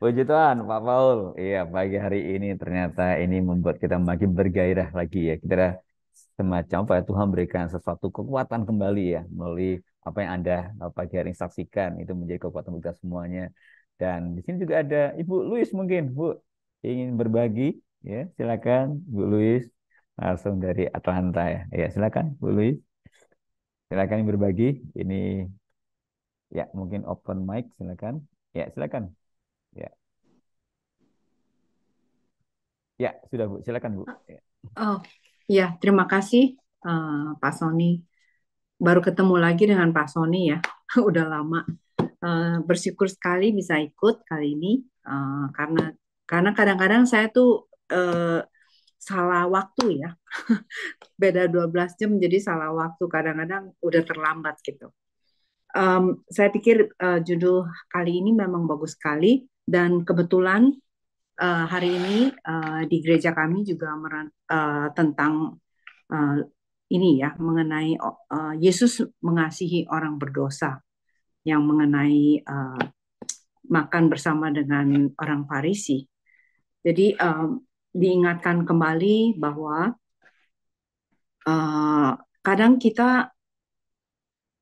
Puji Tuhan, Pak Paul. Iya, pagi hari ini ternyata ini membuat kita makin bergairah lagi ya. Kita semacam apa ya, Tuhan berikan sesuatu kekuatan kembali ya melalui apa yang Anda pagi hari ini saksikan itu menjadi kekuatan kita semuanya. Dan di sini juga ada Ibu Luis mungkin, Bu, ingin berbagi ya. Silakan Bu Luis langsung dari Atlanta ya. Ya, silakan Bu Luis. Silakan yang berbagi. Ini ya mungkin open mic silakan. Ya, silakan. Ya. Ya, sudah Bu. Silakan Bu. Ya. Oh, ya, terima kasih Pak Sony. Baru ketemu lagi dengan Pak Sony ya, udah lama. Bersyukur sekali bisa ikut kali ini karena kadang-kadang saya tuh salah waktu ya. Beda 12 jam jadi salah waktu, kadang-kadang udah terlambat gitu. Saya pikir judul kali ini memang bagus sekali dan kebetulan hari ini di gereja kami juga tentang ini ya, mengenai Yesus mengasihi orang berdosa, yang mengenai makan bersama dengan orang Farisi. Jadi diingatkan kembali bahwa kadang kita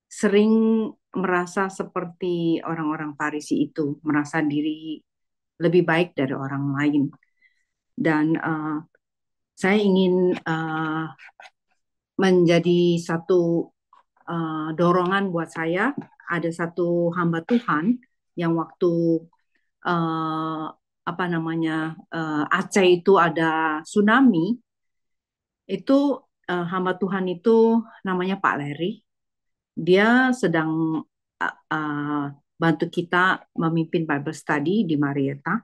sering merasa seperti orang-orang Farisi itu, merasa diri lebih baik dari orang lain. Dan saya ingin menjadi satu dorongan buat saya. Ada satu hamba Tuhan yang waktu Aceh itu ada tsunami, itu hamba Tuhan itu namanya Pak Leri. Dia sedang bantu kita memimpin Bible Study di Marietta.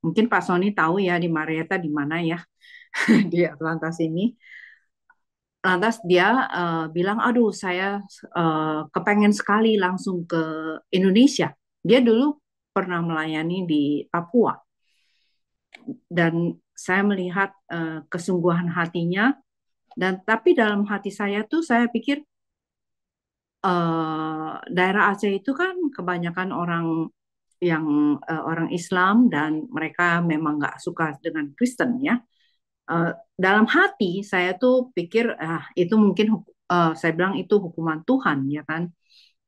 Mungkin Pak Sony tahu ya di Marietta di mana ya, di Atlanta sini. Lantas dia bilang, aduh saya kepengen sekali langsung ke Indonesia. Dia dulu pernah melayani di Papua. Dan saya melihat kesungguhan hatinya. Dan tapi dalam hati saya tuh saya pikir daerah Aceh itu kan kebanyakan orang yang orang Islam dan mereka memang nggak suka dengan Kristen ya. dalam hati saya tuh pikir itu mungkin saya bilang itu hukuman Tuhan ya kan.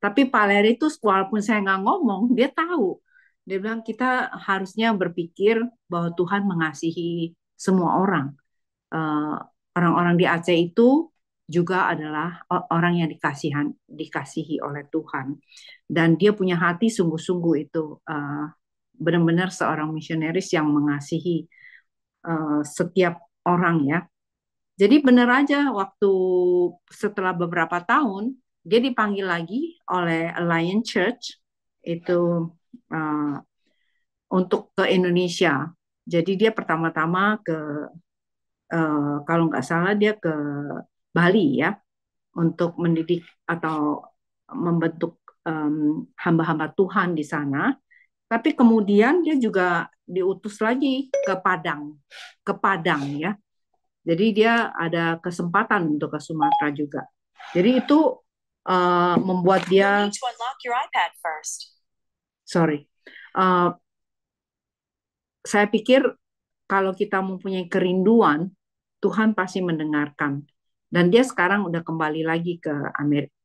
Tapi Pak Leri itu walaupun saya nggak ngomong, dia tahu. Dia bilang kita harusnya berpikir bahwa Tuhan mengasihi semua orang. Eh, Orang-orang di Aceh itu juga adalah orang yang dikasihi oleh Tuhan. Dan dia punya hati sungguh-sungguh itu benar-benar seorang misionaris yang mengasihi setiap orang ya. Jadi benar aja waktu setelah beberapa tahun dia dipanggil lagi oleh Alliance Church itu uh, untuk ke Indonesia. Jadi dia pertama-tama ke kalau nggak salah dia ke Bali ya untuk mendidik atau membentuk hamba-hamba Tuhan di sana. Tapi kemudian dia juga diutus lagi ke Padang ya. Jadi dia ada kesempatan untuk ke Sumatera juga. Jadi itu membuat dia, sorry, saya pikir kalau kita mempunyai kerinduan, Tuhan pasti mendengarkan. Dan dia sekarang udah kembali lagi ke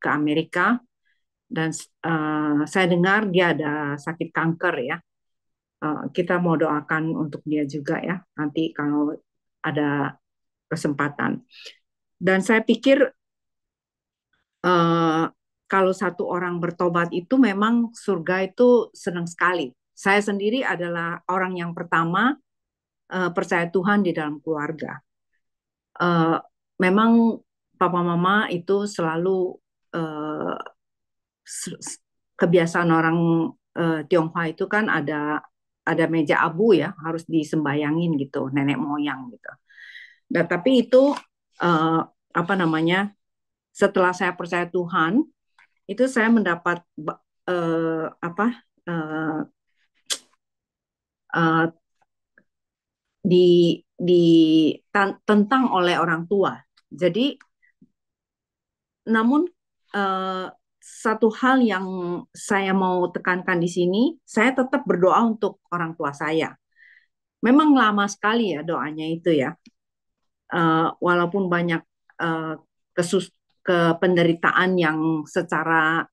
Amerika. Dan saya dengar dia ada sakit kanker ya. Kita mau doakan untuk dia juga ya. Nanti kalau ada kesempatan. Dan saya pikir kalau satu orang bertobat itu memang surga itu senang sekali. Saya sendiri adalah orang yang pertama percaya Tuhan di dalam keluarga. Memang papa mama itu selalu kebiasaan orang Tionghoa itu kan ada meja abu ya, harus disembayangin gitu, nenek moyang gitu. Dan tapi itu apa namanya? Setelah saya percaya Tuhan, itu saya mendapat apa tentang oleh orang tua. Jadi, namun satu hal yang saya mau tekankan di sini, saya tetap berdoa untuk orang tua saya. Memang lama sekali ya doanya itu ya. Walaupun banyak penderitaan yang secara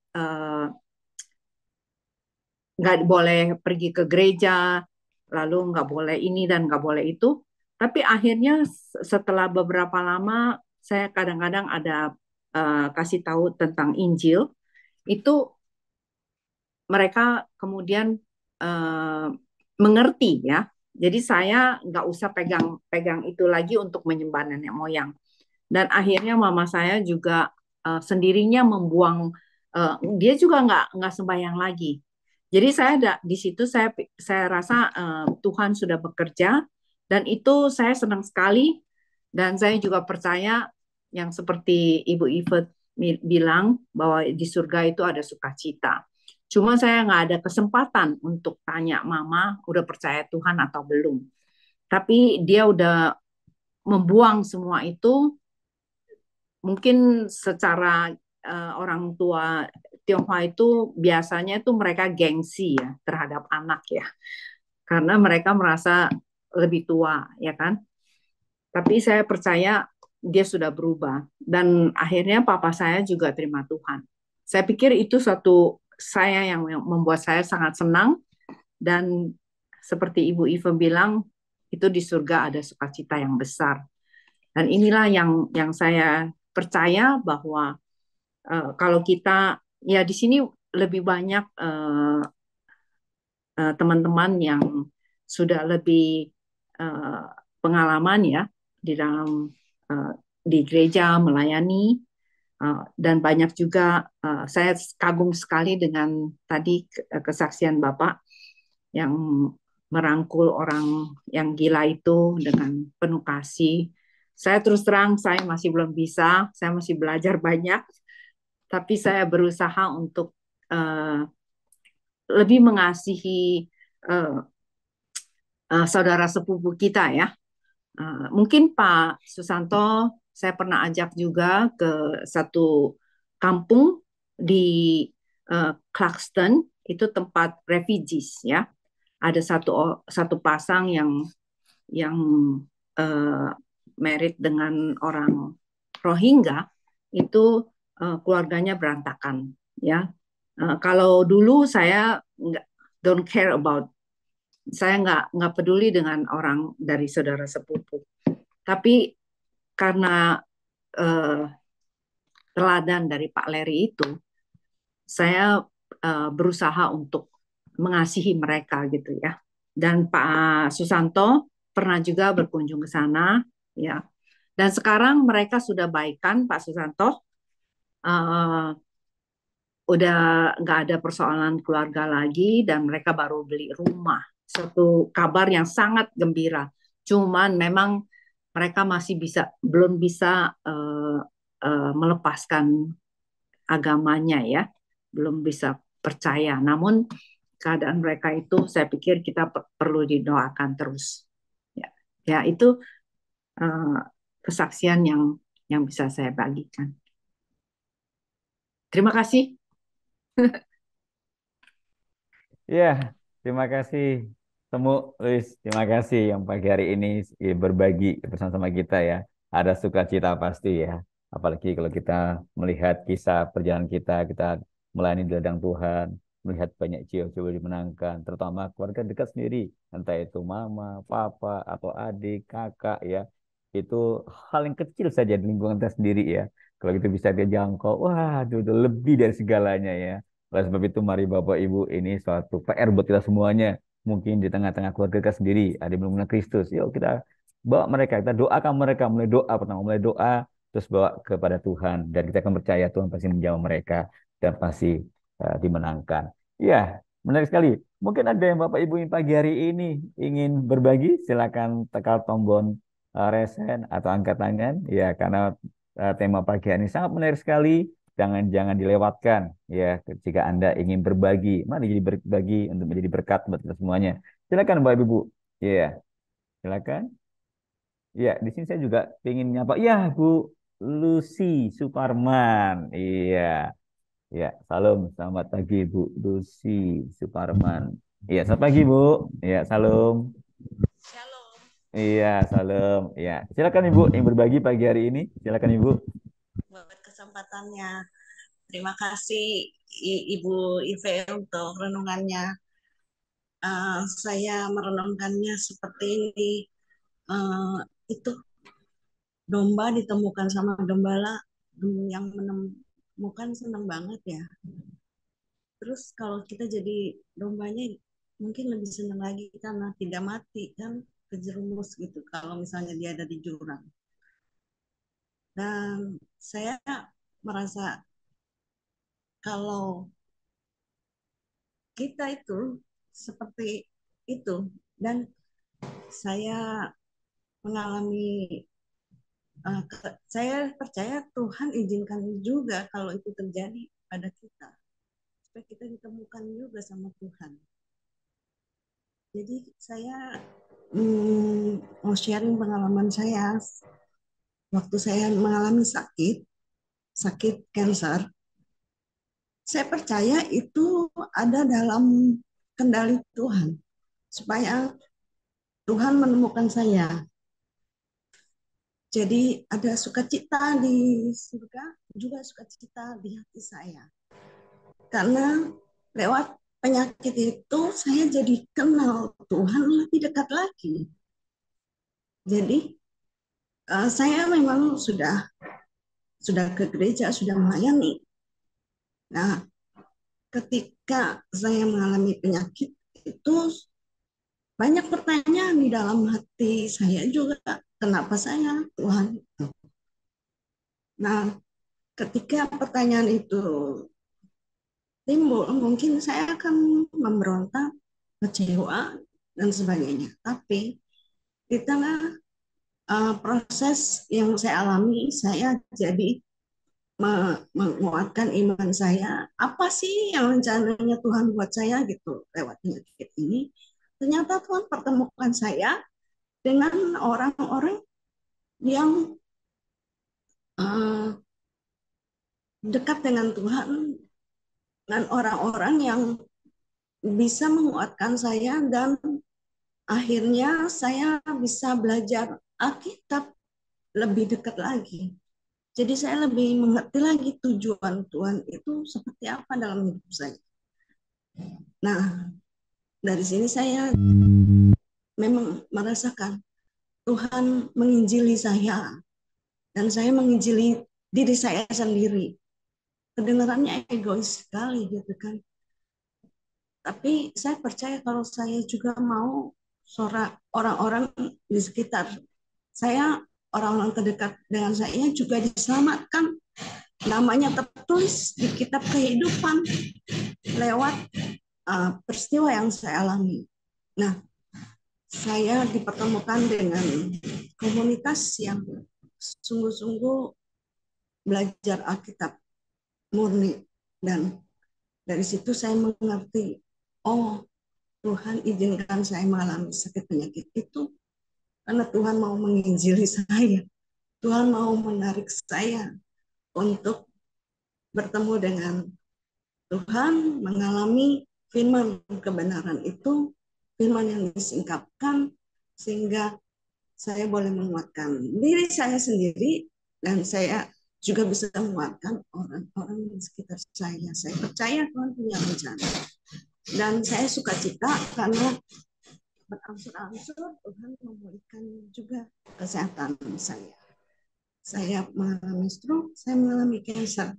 nggak boleh pergi ke gereja, lalu nggak boleh ini dan nggak boleh itu. Tapi akhirnya setelah beberapa lama, saya kadang-kadang ada kasih tahu tentang Injil, itu mereka kemudian mengerti ya. Jadi saya nggak usah pegang itu lagi untuk menyembah nenek moyang. Dan akhirnya mama saya juga sendirinya membuang, dia juga nggak sembahyang lagi. Jadi saya di situ saya rasa Tuhan sudah bekerja dan itu saya senang sekali dan saya juga percaya yang seperti Ibu Ivet bilang bahwa di surga itu ada sukacita. Cuma saya nggak ada kesempatan untuk tanya mama udah percaya Tuhan atau belum. Tapi dia udah membuang semua itu. Mungkin secara orang tua Tionghoa itu biasanya itu mereka gengsi ya terhadap anak ya. Karena mereka merasa lebih tua ya kan. Tapi saya percaya dia sudah berubah dan akhirnya papa saya juga terima Tuhan. Saya pikir itu suatu saya yang membuat saya sangat senang dan seperti Ibu Iva bilang itu di surga ada sukacita yang besar. Dan inilah yang saya percaya bahwa kalau kita ya di sini lebih banyak teman-teman yang sudah lebih pengalaman ya di dalam di gereja melayani dan banyak juga saya kagum sekali dengan tadi kesaksian Bapak yang merangkul orang yang gila itu dengan penuh kasih. Saya terus terang saya masih belum bisa, saya masih belajar banyak, tapi saya berusaha untuk lebih mengasihi saudara sepupu kita ya. Mungkin Pak Susanto saya pernah ajak juga ke satu kampung di Clarkston, itu tempat refugees ya. Ada satu pasang yang married dengan orang Rohingya, itu keluarganya berantakan, ya. Kalau dulu saya don't care about, saya nggak peduli dengan orang dari saudara sepupu. Tapi karena teladan dari Pak Leri itu, saya berusaha untuk mengasihi mereka gitu ya. Dan Pak Susanto pernah juga berkunjung ke sana, ya. Dan sekarang mereka sudah baikan, Pak Susanto. Udah nggak ada persoalan keluarga lagi dan mereka baru beli rumah. Satu kabar yang sangat gembira. Cuman memang mereka masih belum bisa melepaskan agamanya ya, belum bisa percaya. Namun keadaan mereka itu saya pikir kita perlu didoakan terus. Ya, ya itu kesaksian yang bisa saya bagikan. Terima kasih. Ya, terima kasih Temu Luis. Terima kasih yang pagi hari ini berbagi bersama-sama kita ya. Ada sukacita pasti ya. Apalagi kalau kita melihat kisah perjalanan kita melayani di ladang Tuhan, melihat banyak jiwa-jiwa dimenangkan, terutama keluarga dekat sendiri, entah itu mama, papa, atau adik, kakak ya. Itu hal yang kecil saja di lingkungan kita sendiri ya. Kalau itu bisa dia jangkau, wah, itu lebih dari segalanya ya. Oleh sebab itu, mari Bapak Ibu, ini suatu PR buat kita semuanya. Mungkin di tengah-tengah keluarga kita sendiri, ada yang belum mengenal Kristus. Yuk kita bawa mereka, kita doakan mereka, mulai doa pertama, mulai doa, terus bawa kepada Tuhan. Dan kita akan percaya Tuhan pasti menjawab mereka dan pasti dimenangkan. Iya, menarik sekali. Mungkin ada yang Bapak Ibu yang pagi hari ini ingin berbagi, silakan tekan tombol resen atau angkat tangan. Ya, karena tema pagi hari ini sangat menarik sekali. Jangan dilewatkan ya jika Anda ingin berbagi. Mari jadi berbagi untuk menjadi berkat buat kita semuanya. Silakan Bapak Ibu. Ya, silakan. Ya, di sini saya juga ingin nyapa. Ya, Bu Lucy Suparman. Iya. Ya, salam. Selamat pagi Bu Lucy Suparman. Iya, selamat pagi Bu. Iya, salam. Shalom. Iya, salam. Iya, silakan Ibu yang berbagi pagi hari ini. Silakan Ibu. Buat kesempatannya. Terima kasih Ibu Ive untuk renungannya. Saya merenungkannya seperti ini. Itu domba ditemukan sama gembala, yang menemukan senang banget ya. Terus kalau kita jadi dombanya mungkin lebih senang lagi karena tidak mati kan, kejerumus gitu kalau misalnya dia ada di jurang. Dan saya merasa kalau kita itu seperti itu, dan saya mengalami, saya percaya Tuhan izinkan juga kalau itu terjadi pada kita, supaya kita ditemukan juga sama Tuhan. Jadi saya mau sharing pengalaman saya waktu saya mengalami sakit kanker. Saya percaya itu ada dalam kendali Tuhan, supaya Tuhan menemukan saya. Jadi ada sukacita di surga, juga sukacita di hati saya. Karena lewat penyakit itu saya jadi kenal Tuhan lebih dekat lagi. Jadi saya memang sudah ke gereja, sudah melayani. Nah, ketika saya mengalami penyakit itu banyak pertanyaan di dalam hati saya juga, kenapa saya, Tuhan? Nah, ketika pertanyaan itu timbul, mungkin saya akan memberontak, kecewa, dan sebagainya. Tapi di tengah proses yang saya alami, saya jadi menguatkan iman saya. Apa sih yang rencananya Tuhan buat saya gitu lewat penyakit ini? Ternyata Tuhan pertemukan saya dengan orang-orang yang dekat dengan Tuhan, dan orang-orang yang bisa menguatkan saya, dan akhirnya saya bisa belajar Alkitab lebih dekat lagi. Jadi saya lebih mengerti lagi tujuan Tuhan itu seperti apa dalam hidup saya. Nah, dari sini saya memang merasakan Tuhan menginjili saya dan saya menginjili diri saya sendiri. Kedengarannya egois sekali gitu kan. Tapi saya percaya kalau saya juga mau orang-orang di sekitar saya, orang-orang terdekat dengan saya juga diselamatkan. Namanya tertulis di kitab kehidupan lewat peristiwa yang saya alami. Nah, saya dipertemukan dengan komunitas yang sungguh-sungguh belajar Alkitab murni, dan dari situ saya mengerti, oh Tuhan izinkan saya mengalami sakit penyakit itu karena Tuhan mau menginjili saya. Tuhan mau menarik saya untuk bertemu dengan Tuhan, mengalami firman kebenaran itu, firman yang disingkapkan, sehingga saya boleh menguatkan diri saya sendiri, dan saya juga bisa menguatkan orang-orang di sekitar saya. Saya percaya Tuhan punya rencana. Dan saya sukacita karena berangsur-angsur Tuhan memulihkan juga kesehatan saya. Saya mengalami stroke, saya mengalami cancer,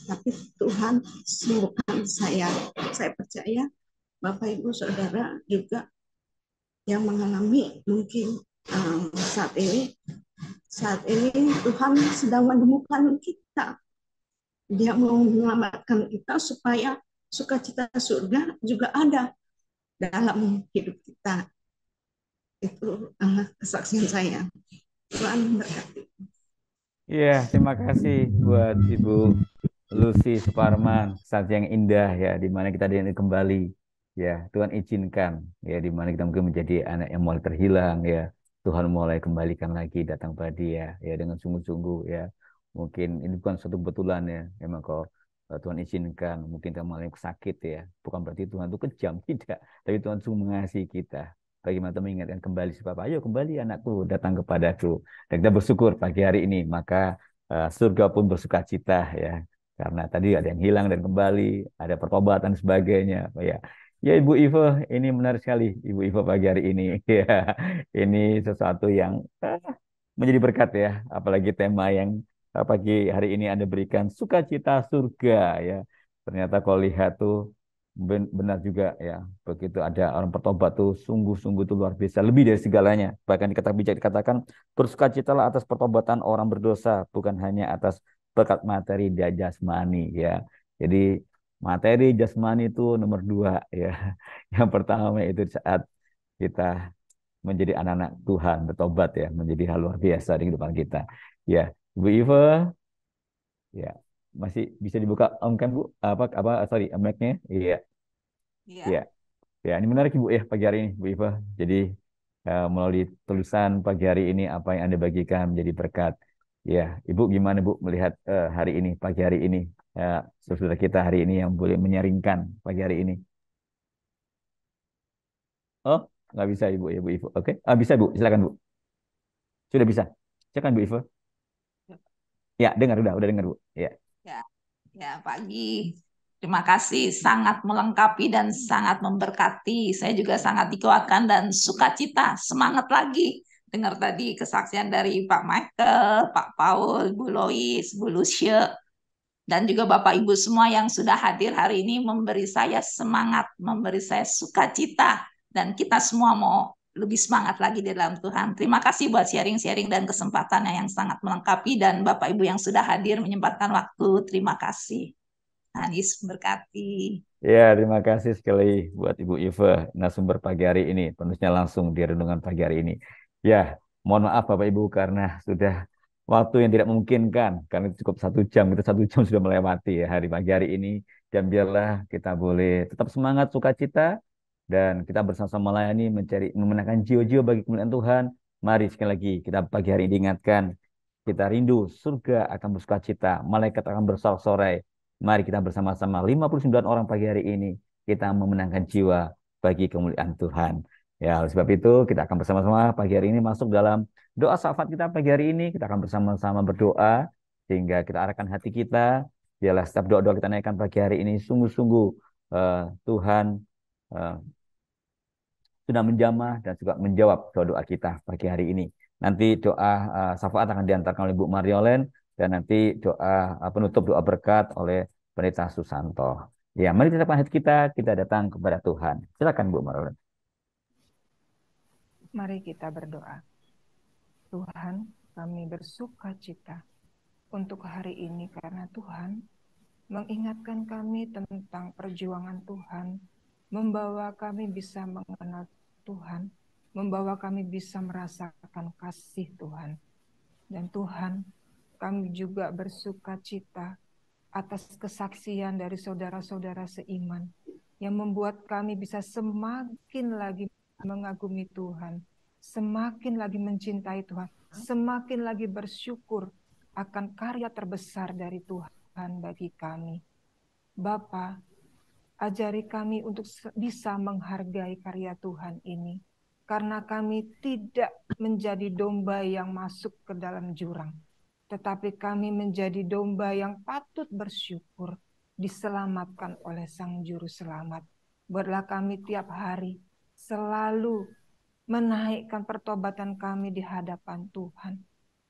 tapi Tuhan sembuhkan saya. Saya percaya Bapak Ibu Saudara juga yang mengalami mungkin saat ini Tuhan sedang menemukan kita. Dia mau menyelamatkan kita supaya sukacita surga juga ada dalam hidup kita. Itu kesaksian saya. Tuhan berkati. Iya, terima kasih buat Ibu Lucy Suparman, saat yang indah ya, di mana kita diingat kembali. Ya, Tuhan izinkan ya, di mana kita mungkin menjadi anak yang mulai terhilang ya. Tuhan mulai kembalikan lagi datang pada dia ya dengan sungguh-sungguh ya. Mungkin ini bukan suatu kebetulan ya. Memang kalau Tuhan izinkan, mungkin kita mulai sakit ya. Bukan berarti Tuhan itu kejam, tidak. Tapi Tuhan sungguh mengasihi kita. Bagaimana Tuhan mengingatkan kembali si Bapak, ayo kembali anakku, datang kepadaku. Dan kita bersyukur pagi hari ini, maka surga pun bersuka cita ya. Karena tadi ada yang hilang dan kembali, ada pertobatan dan sebagainya. Ya, ya Ibu Iva, ini menarik sekali Ibu Iva pagi hari ini. Ya, ini sesuatu yang menjadi berkat ya. Apalagi tema yang pagi hari ini Anda berikan sukacita surga ya. Ternyata kalau lihat tuh benar juga ya. Begitu ada orang bertobat tuh sungguh-sungguh tuh luar biasa, lebih dari segalanya. Bahkan bijak dikatakan bersukacitalah atas pertobatan orang berdosa, bukan hanya atas berkat materi dan jasmani ya. Jadi materi jasmani itu nomor dua ya. Yang pertama itu saat kita menjadi anak-anak Tuhan, bertobat ya, menjadi hal luar biasa di kehidupan kita. Ya, Bu Iva, ya masih bisa dibuka om kan Bu? Apa sorry, mic-nya? Iya, Iya. iya. Ya, ini menarik Ibu ya pagi hari ini, Bu Iva. Jadi melalui tulisan pagi hari ini apa yang Anda bagikan menjadi berkat. Ya, Ibu gimana Bu melihat hari ini, pagi hari ini, saudara kita hari ini yang boleh menyaringkan pagi hari ini? Oh, nggak bisa Ibu ya Bu Iva. Oke, bisa Bu, silakan Bu. Sudah bisa. Silakan Bu Iva. Ya, udah dengar Bu. Ya. Ya, ya pagi. Terima kasih, sangat melengkapi dan sangat memberkati. Saya juga sangat dikuatkan dan sukacita, semangat lagi. Dengar tadi kesaksian dari Pak Michael, Pak Paul, Bu Lois, Bu Lucia, dan juga Bapak Ibu semua yang sudah hadir hari ini memberi saya semangat, memberi saya sukacita, dan kita semua mau lebih semangat lagi di dalam Tuhan. Terima kasih buat sharing-sharing dan kesempatannya yang sangat melengkapi, dan Bapak Ibu yang sudah hadir menyempatkan waktu. Terima kasih. Anis berkati. Ya, terima kasih sekali buat Ibu Iva, narasumber pagi hari ini. Penulisnya langsung di renungan pagi hari ini. Ya, mohon maaf Bapak Ibu karena sudah waktu yang tidak memungkinkan. Karena cukup 1 jam, kita 1 jam sudah melewati ya hari pagi hari ini. Dan biarlah kita boleh tetap semangat, sukacita, dan kita bersama-sama melayani, memenangkan jiwa-jiwa bagi kemuliaan Tuhan. Mari sekali lagi kita pagi hari ini diingatkan, kita rindu surga akan bersukacita, malaikat akan bersorak-sorai. Mari kita bersama-sama 59 orang pagi hari ini kita memenangkan jiwa bagi kemuliaan Tuhan. Ya, oleh sebab itu kita akan bersama-sama pagi hari ini masuk dalam doa syafaat kita pagi hari ini. Kita akan bersama-sama berdoa sehingga kita arahkan hati kita. Biarlah setiap doa-doa kita naikkan pagi hari ini sungguh-sungguh Tuhan eh, sudah menjamah dan juga menjawab doa-doa kita pagi hari ini. Nanti doa syafaat akan diantarkan oleh Bu Mariolen dan nanti doa penutup doa berkat oleh Pendeta Susanto. Ya, mari kita hati kita datang kepada Tuhan. Silakan Bu Mariolen. Mari kita berdoa. Tuhan, kami bersuka cita untuk hari ini karena Tuhan mengingatkan kami tentang perjuangan Tuhan, membawa kami bisa mengenal Tuhan, membawa kami bisa merasakan kasih Tuhan. Dan Tuhan, kami juga bersuka cita atas kesaksian dari saudara-saudara seiman yang membuat kami bisa semakin lagi mengagumi Tuhan, semakin lagi mencintai Tuhan, semakin lagi bersyukur akan karya terbesar dari Tuhan bagi kami. Bapa, ajari kami untuk bisa menghargai karya Tuhan ini, karena kami tidak menjadi domba yang masuk ke dalam jurang, tetapi kami menjadi domba yang patut bersyukur, diselamatkan oleh Sang Juru Selamat. Buatlah kami tiap hari selalu menaikkan pertobatan kami di hadapan Tuhan.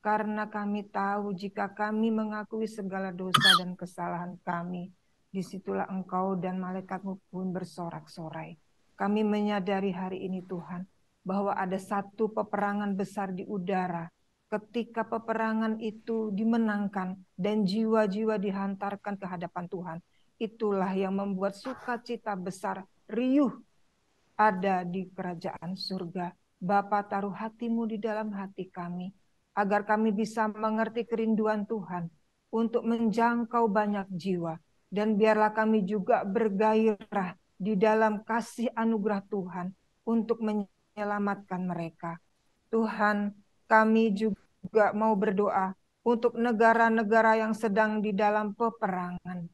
Karena kami tahu jika kami mengakui segala dosa dan kesalahan kami, disitulah Engkau dan malaikat-Mu pun bersorak-sorai. Kami menyadari hari ini Tuhan, bahwa ada satu peperangan besar di udara. Ketika peperangan itu dimenangkan dan jiwa-jiwa dihantarkan ke hadapan Tuhan, itulah yang membuat sukacita besar, riuh ada di kerajaan surga. Bapa, taruh hati-Mu di dalam hati kami, agar kami bisa mengerti kerinduan Tuhan untuk menjangkau banyak jiwa. Dan biarlah kami juga bergairah di dalam kasih anugerah Tuhan untuk menyelamatkan mereka. Tuhan, kami juga mau berdoa untuk negara-negara yang sedang di dalam peperangan.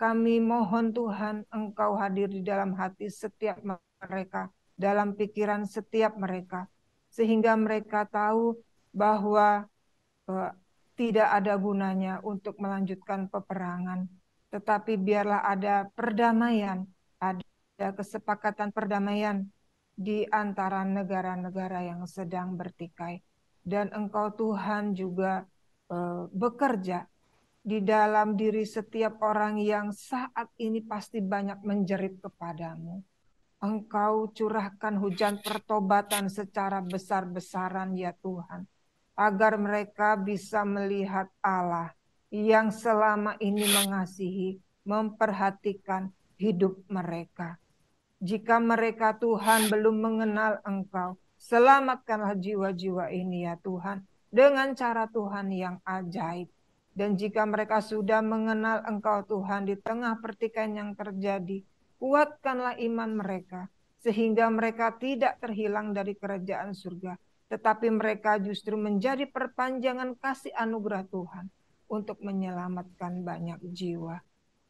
Kami mohon Tuhan, Engkau hadir di dalam hati setiap mereka, dalam pikiran setiap mereka, sehingga mereka tahu bahwa tidak ada gunanya untuk melanjutkan peperangan, tetapi biarlah ada perdamaian, ada kesepakatan perdamaian di antara negara-negara yang sedang bertikai. Dan Engkau Tuhan juga bekerja di dalam diri setiap orang yang saat ini pasti banyak menjerit kepadamu. Engkau curahkan hujan pertobatan secara besar-besaran ya Tuhan, agar mereka bisa melihat Allah yang selama ini mengasihi, memperhatikan hidup mereka. Jika mereka Tuhan belum mengenal Engkau, selamatkanlah jiwa-jiwa ini ya Tuhan, dengan cara Tuhan yang ajaib. Dan jika mereka sudah mengenal Engkau Tuhan di tengah pertikaian yang terjadi, kuatkanlah iman mereka, sehingga mereka tidak terhilang dari kerajaan surga, tetapi mereka justru menjadi perpanjangan kasih anugerah Tuhan untuk menyelamatkan banyak jiwa.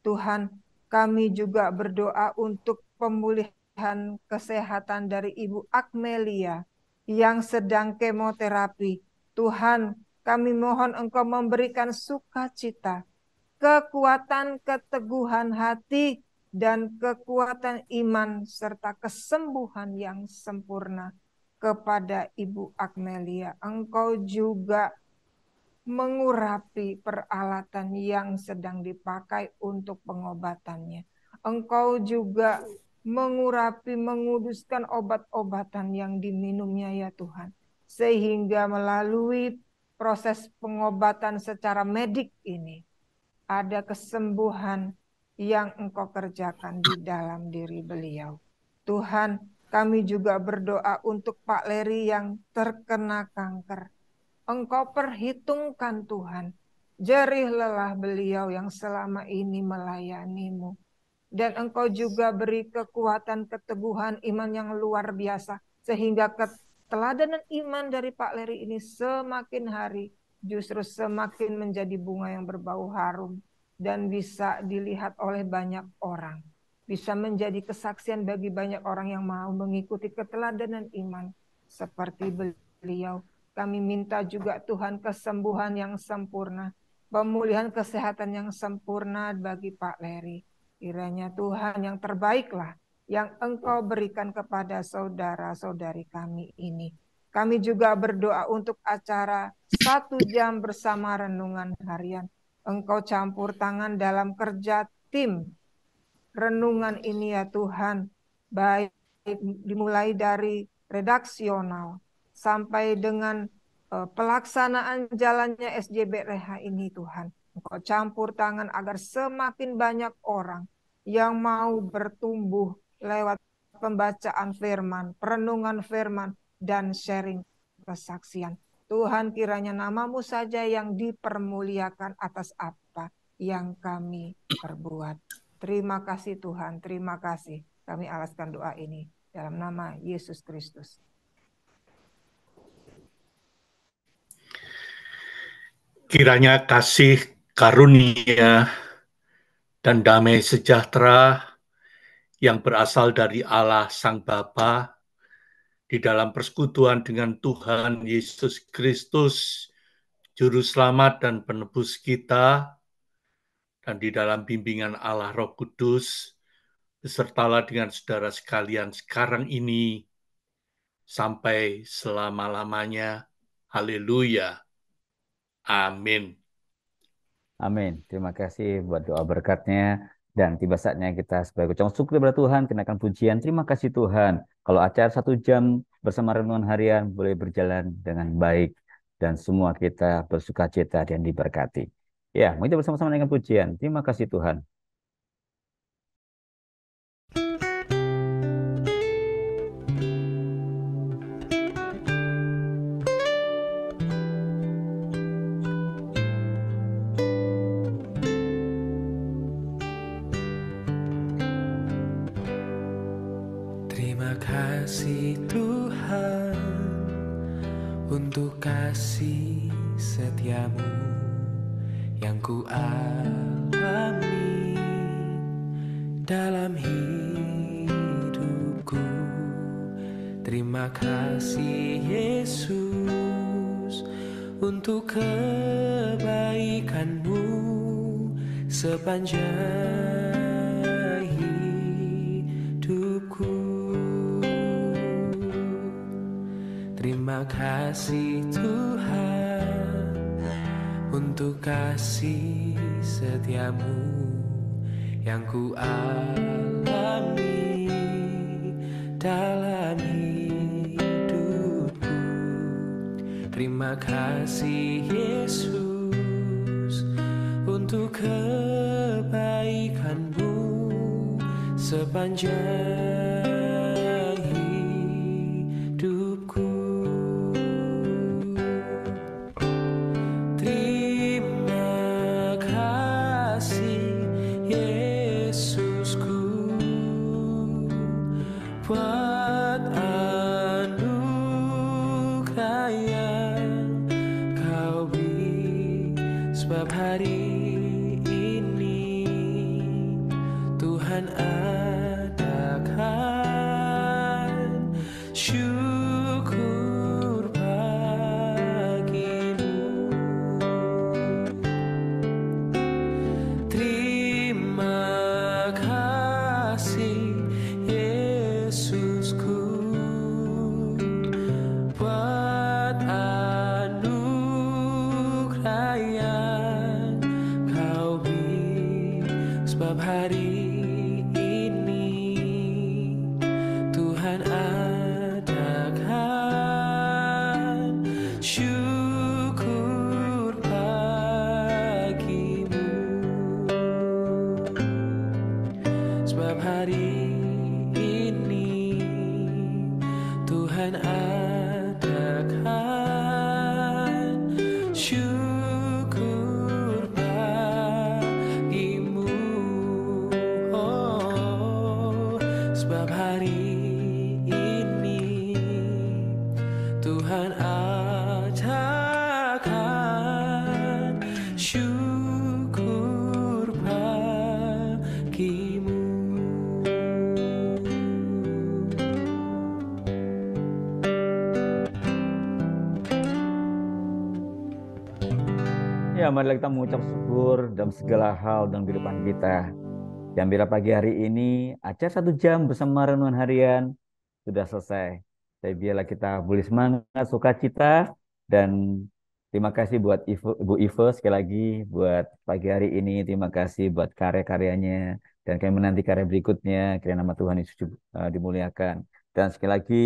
Tuhan, kami juga berdoa untuk pemulihan kesehatan dari Ibu Akmelia yang sedang kemoterapi. Tuhan, kami mohon Engkau memberikan sukacita, kekuatan, keteguhan hati, dan kekuatan iman, serta kesembuhan yang sempurna kepada Ibu Akmelia. Engkau juga mengurapi peralatan yang sedang dipakai untuk pengobatannya. Engkau juga mengurapi, menguduskan obat-obatan yang diminumnya ya Tuhan. Sehingga melalui proses pengobatan secara medik ini, ada kesembuhan yang Engkau kerjakan di dalam diri beliau. Tuhan, kami juga berdoa untuk Pak Leri yang terkena kanker. Engkau perhitungkan Tuhan, jerih lelah beliau yang selama ini melayani-Mu. Dan Engkau juga beri kekuatan, keteguhan iman yang luar biasa, sehingga keteladanan iman dari Pak Leri ini semakin hari justru semakin menjadi bunga yang berbau harum dan bisa dilihat oleh banyak orang. bisa menjadi kesaksian bagi banyak orang yang mau mengikuti keteladanan iman seperti beliau. Kami minta juga Tuhan kesembuhan yang sempurna, pemulihan kesehatan yang sempurna bagi Pak Leri. Kiranya Tuhan yang terbaiklah yang Engkau berikan kepada saudara-saudari kami ini. Kami juga berdoa untuk acara 1 jam bersama renungan harian. Engkau campur tangan dalam kerja tim renungan ini ya Tuhan, baik dimulai dari redaksional sampai dengan pelaksanaan jalannya SJB Reha ini Tuhan. Engkau campur tangan agar semakin banyak orang yang mau bertumbuh lewat pembacaan firman, perenungan firman, dan sharing kesaksian. Tuhan, kiranya nama-Mu saja yang dipermuliakan atas apa yang kami perbuat. Terima kasih Tuhan, terima kasih. Kami alaskan doa ini dalam nama Yesus Kristus. Kiranya kasih karunia dan damai sejahtera yang berasal dari Allah Sang Bapa di dalam persekutuan dengan Tuhan Yesus Kristus, Juru Selamat dan Penebus kita, dan di dalam bimbingan Allah Roh Kudus, besertalah dengan saudara sekalian sekarang ini, sampai selama-lamanya. Haleluya. Amin. Amin. Terima kasih buat doa berkatnya. Dan tiba saatnya kita sebagai ucapan syukur kepada Tuhan, kenakan pujian. Terima kasih Tuhan. Kalau acara 1 jam bersama renungan harian boleh berjalan dengan baik. Dan semua kita bersukacita dan diberkati. Ya, mari kita bersama-sama dengan pujian. Terima kasih Tuhan. Terima kasih Tuhan untuk kasih setiamu yang ku alami dalam hidupku. Terima kasih Yesus untuk kebaikanmu sepanjang hidupku. Terima kasih Tuhan untuk kasih setiamu yang ku alami dalam hidupku. Terima kasih Yesus untuk kebaikanmu sepanjang hidupku. Terima kasih Yesusku buat anugerah yang kau beri, sebab hari ini Tuhan adakan syukur bagimu. Terima kasih Yesusku buat anugerah yang kau beri, sebab hari ini Tuhan adakan syukur bagimu, sebab hari ini Tuhan adakan syukur bagimu. Oh, sebab hari ini Tuhan adakan syukur bagimu. Ya, marilah kita mengucap syukur dalam segala hal dalam kehidupan kita. Dan bila pagi hari ini acara 1 jam bersama renungan harian sudah selesai. Tapi biarlah kita boleh semangat, sukacita, dan terima kasih buat Ibu Ivo sekali lagi buat pagi hari ini. Terima kasih buat karya-karyanya, dan kami menanti karya berikutnya. Kiranya nama Tuhan Yesus dimuliakan. Dan sekali lagi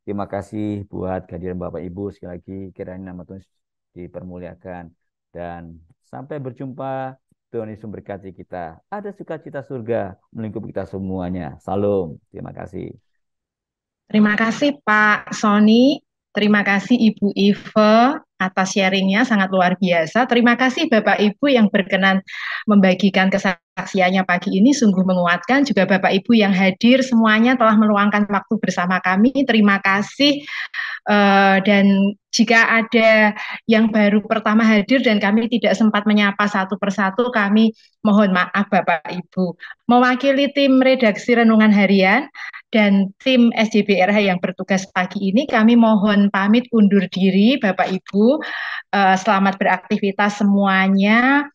terima kasih buat kehadiran Bapak Ibu sekali lagi. Kiranya nama Tuhan dipermuliakan. Dan sampai berjumpa. Tuhan Yesus memberkati kita. Ada sukacita surga melingkupi kita semuanya. Salam. Terima kasih. Terima kasih Pak Sony. Terima kasih Ibu Ive atas sharingnya, sangat luar biasa. Terima kasih Bapak Ibu yang berkenan membagikan kesaksiannya pagi ini, sungguh menguatkan. Juga Bapak Ibu yang hadir semuanya telah meluangkan waktu bersama kami. Terima kasih. Dan jika ada yang baru pertama hadir dan kami tidak sempat menyapa satu persatu, kami mohon maaf Bapak Ibu. Mewakili tim redaksi Renungan Harian dan tim SJBRH yang bertugas pagi ini, kami mohon pamit undur diri Bapak Ibu. Selamat beraktivitas semuanya.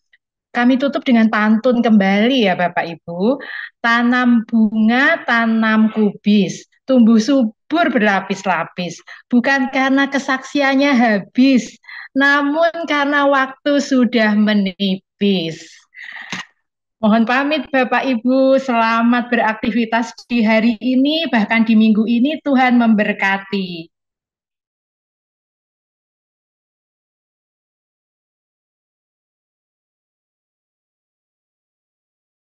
Kami tutup dengan pantun kembali ya Bapak Ibu. Tanam bunga, tanam kubis, tumbuh subur berlapis-lapis. Bukan karena kesaksiannya habis, namun karena waktu sudah menipis. Mohon pamit Bapak Ibu, selamat beraktivitas di hari ini, bahkan di minggu ini. Tuhan memberkati.